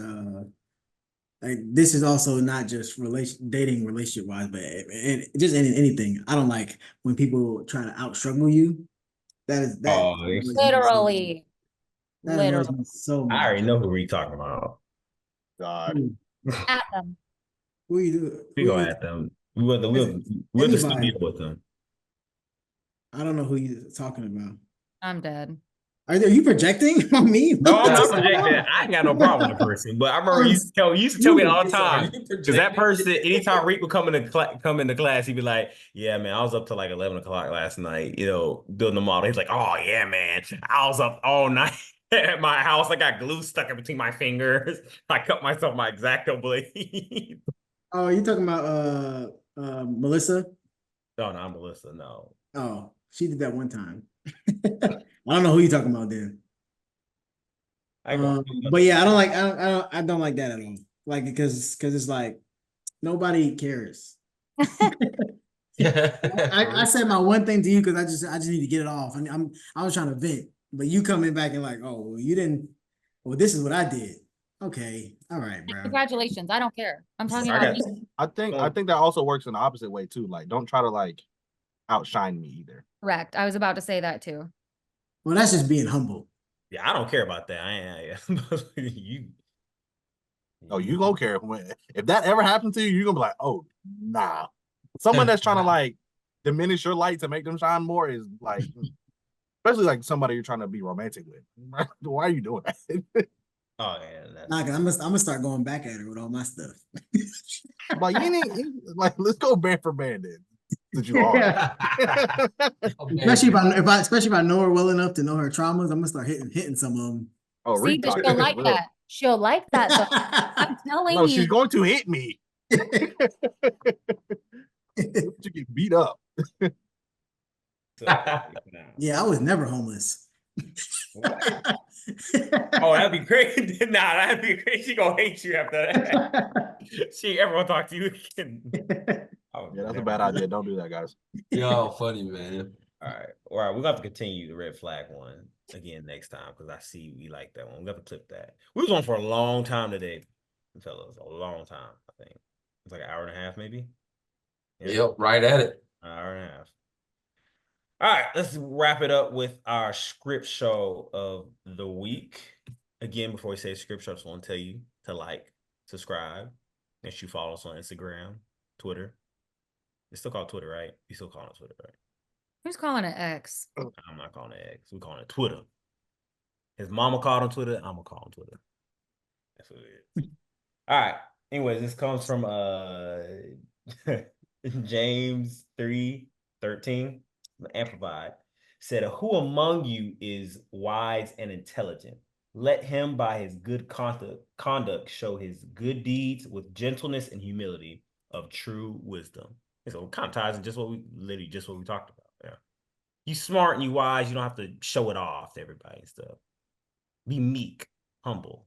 like this is also not just dating relationship wise, but just anything. I don't like when people try to out struggle you. That Oh, annoys me literally. that annoys Literally. me so much. I already know who we talking about. God. At them. Who you do? We go at them. We'll just Anybody. deal with them. I don't know who you're talking about. I'm dead. Are you projecting on me? No, I'm not projecting. I ain't got no problem with the person, but I remember you used to tell me all the time. Because that person, anytime Reek would come into class, he'd be like, "Yeah, man, I was up till like 11 o'clock last night, doing the model." He's like, "Oh yeah, man, I was up all night at my house. I got glue stuck in between my fingers. I cut myself my X-Acto blade." Oh, you talking about Melissa? No, not Melissa. No. Oh, she did that one time. I don't know who you're talking about then. But yeah, I don't like that at all. Like because it's like nobody cares. I said my one thing to you because I just need to get it off. I was trying to vent, but you coming back and like, oh, well, you didn't. Well, this is what I did. Okay, all right, bro. Congratulations. I don't care. I'm talking about you. I think that also works in the opposite way too. Like, don't try to like outshine me either. Correct. I was about to say that too. Well, that's just being humble. Yeah, I don't care about that. You. Oh, you gonna care if that ever happened to you? You're gonna be like, oh, nah. Someone that's trying to like diminish your light to make them shine more is like, especially like somebody you're trying to be romantic with. Why are you doing that? Oh yeah, Nah, I'm gonna start going back at her with all my stuff. Like like let's go band for band then. That you are. Especially if I know her well enough to know her traumas, I'm gonna start hitting some of them. Oh, See, but she'll like that. She'll like that. So I'm telling you. She's going to hit me. To get beat up. Yeah, I was never homeless. Oh, that'd be great. Nah, that'd be great. She gonna hate you after that. She ain't ever gonna talk to you again. Yeah, that's a bad idea. Don't do that, guys. Yo, funny, man. All right. We're gonna have to continue the red flag one again next time because I see we like that one. We got to clip that. We was on for a long time today, fellas. A long time, I think. It's like an hour and a half, maybe. Yeah. Yep, right at it. An hour and a half. All right, let's wrap it up with our script show of the week. Again, before we say script show, I just want to tell you to like, subscribe, make sure you follow us on Instagram, Twitter. It's still called Twitter, right? You still calling it Twitter, right? Who's calling it X? I'm not calling it X. We're calling it Twitter. His mama called him Twitter. I'm gonna call him Twitter. That's what it is. All right. Anyways, this comes from James 3:13. Amplified, said, "Who among you is wise and intelligent? Let him by his good conduct show his good deeds with gentleness and humility of true wisdom." And so it kind of ties in just what we talked about. Yeah. You smart and you wise, you don't have to show it off to everybody and stuff. Be meek, humble.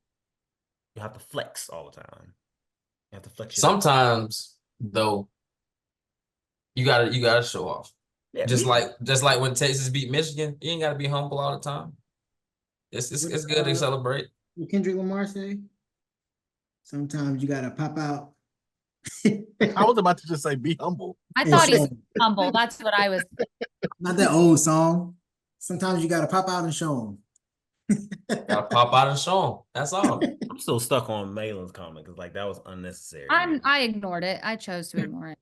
You have to flex all the time. You have to flex. Sometimes though, you gotta show off. Yeah, just like when Texas beat Michigan, you ain't gotta be humble all the time. It's good to celebrate. What Kendrick Lamar say? Sometimes you gotta pop out. I was about to just say be humble. I thought he was humble. That's what I was. Not that old song. Sometimes you gotta pop out and show them. Gotta pop out and show him. That's all. I'm still stuck on Mahlon's comment because like that was unnecessary. I ignored it. I chose to ignore it.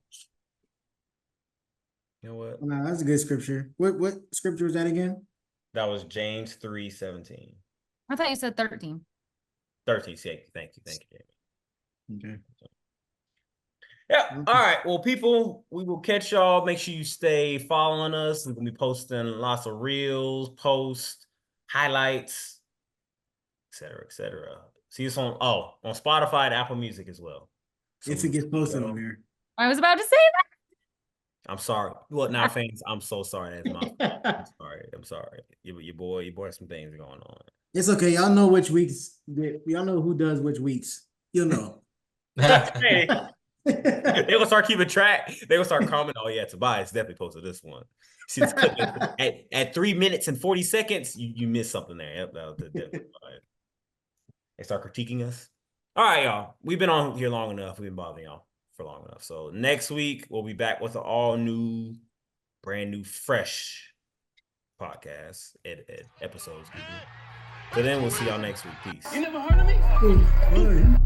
You know what? No, that's a good scripture. What scripture was that again? That was James 3:17. I thought you said 13. 13. Thank you. Okay. Yeah. Okay. All right. Well, people, we will catch y'all. Make sure you stay following us. We're gonna be posting lots of reels, posts, highlights, etc. See us on Spotify and Apple Music as well. So If it gets posted on there. I was about to say that. I'm sorry. Well, now fans, I'm so sorry. That's my fault. I'm sorry. Your boy has some things going on. It's okay. Y'all know which weeks. Y'all know who does which weeks. You'll know. Hey, they're gonna start keeping track. They're gonna start commenting. Oh yeah, Tobias definitely posted this one. See this clip at 3 minutes and 40 seconds. You missed something there. Yep, that was definitely fine. They start critiquing us. All right, y'all. We've been on here long enough. We've been bothering y'all for long enough. So next week we'll be back with an all new, brand new, fresh podcast episodes. So then we'll see y'all next week. Peace. You never heard of me? Hey,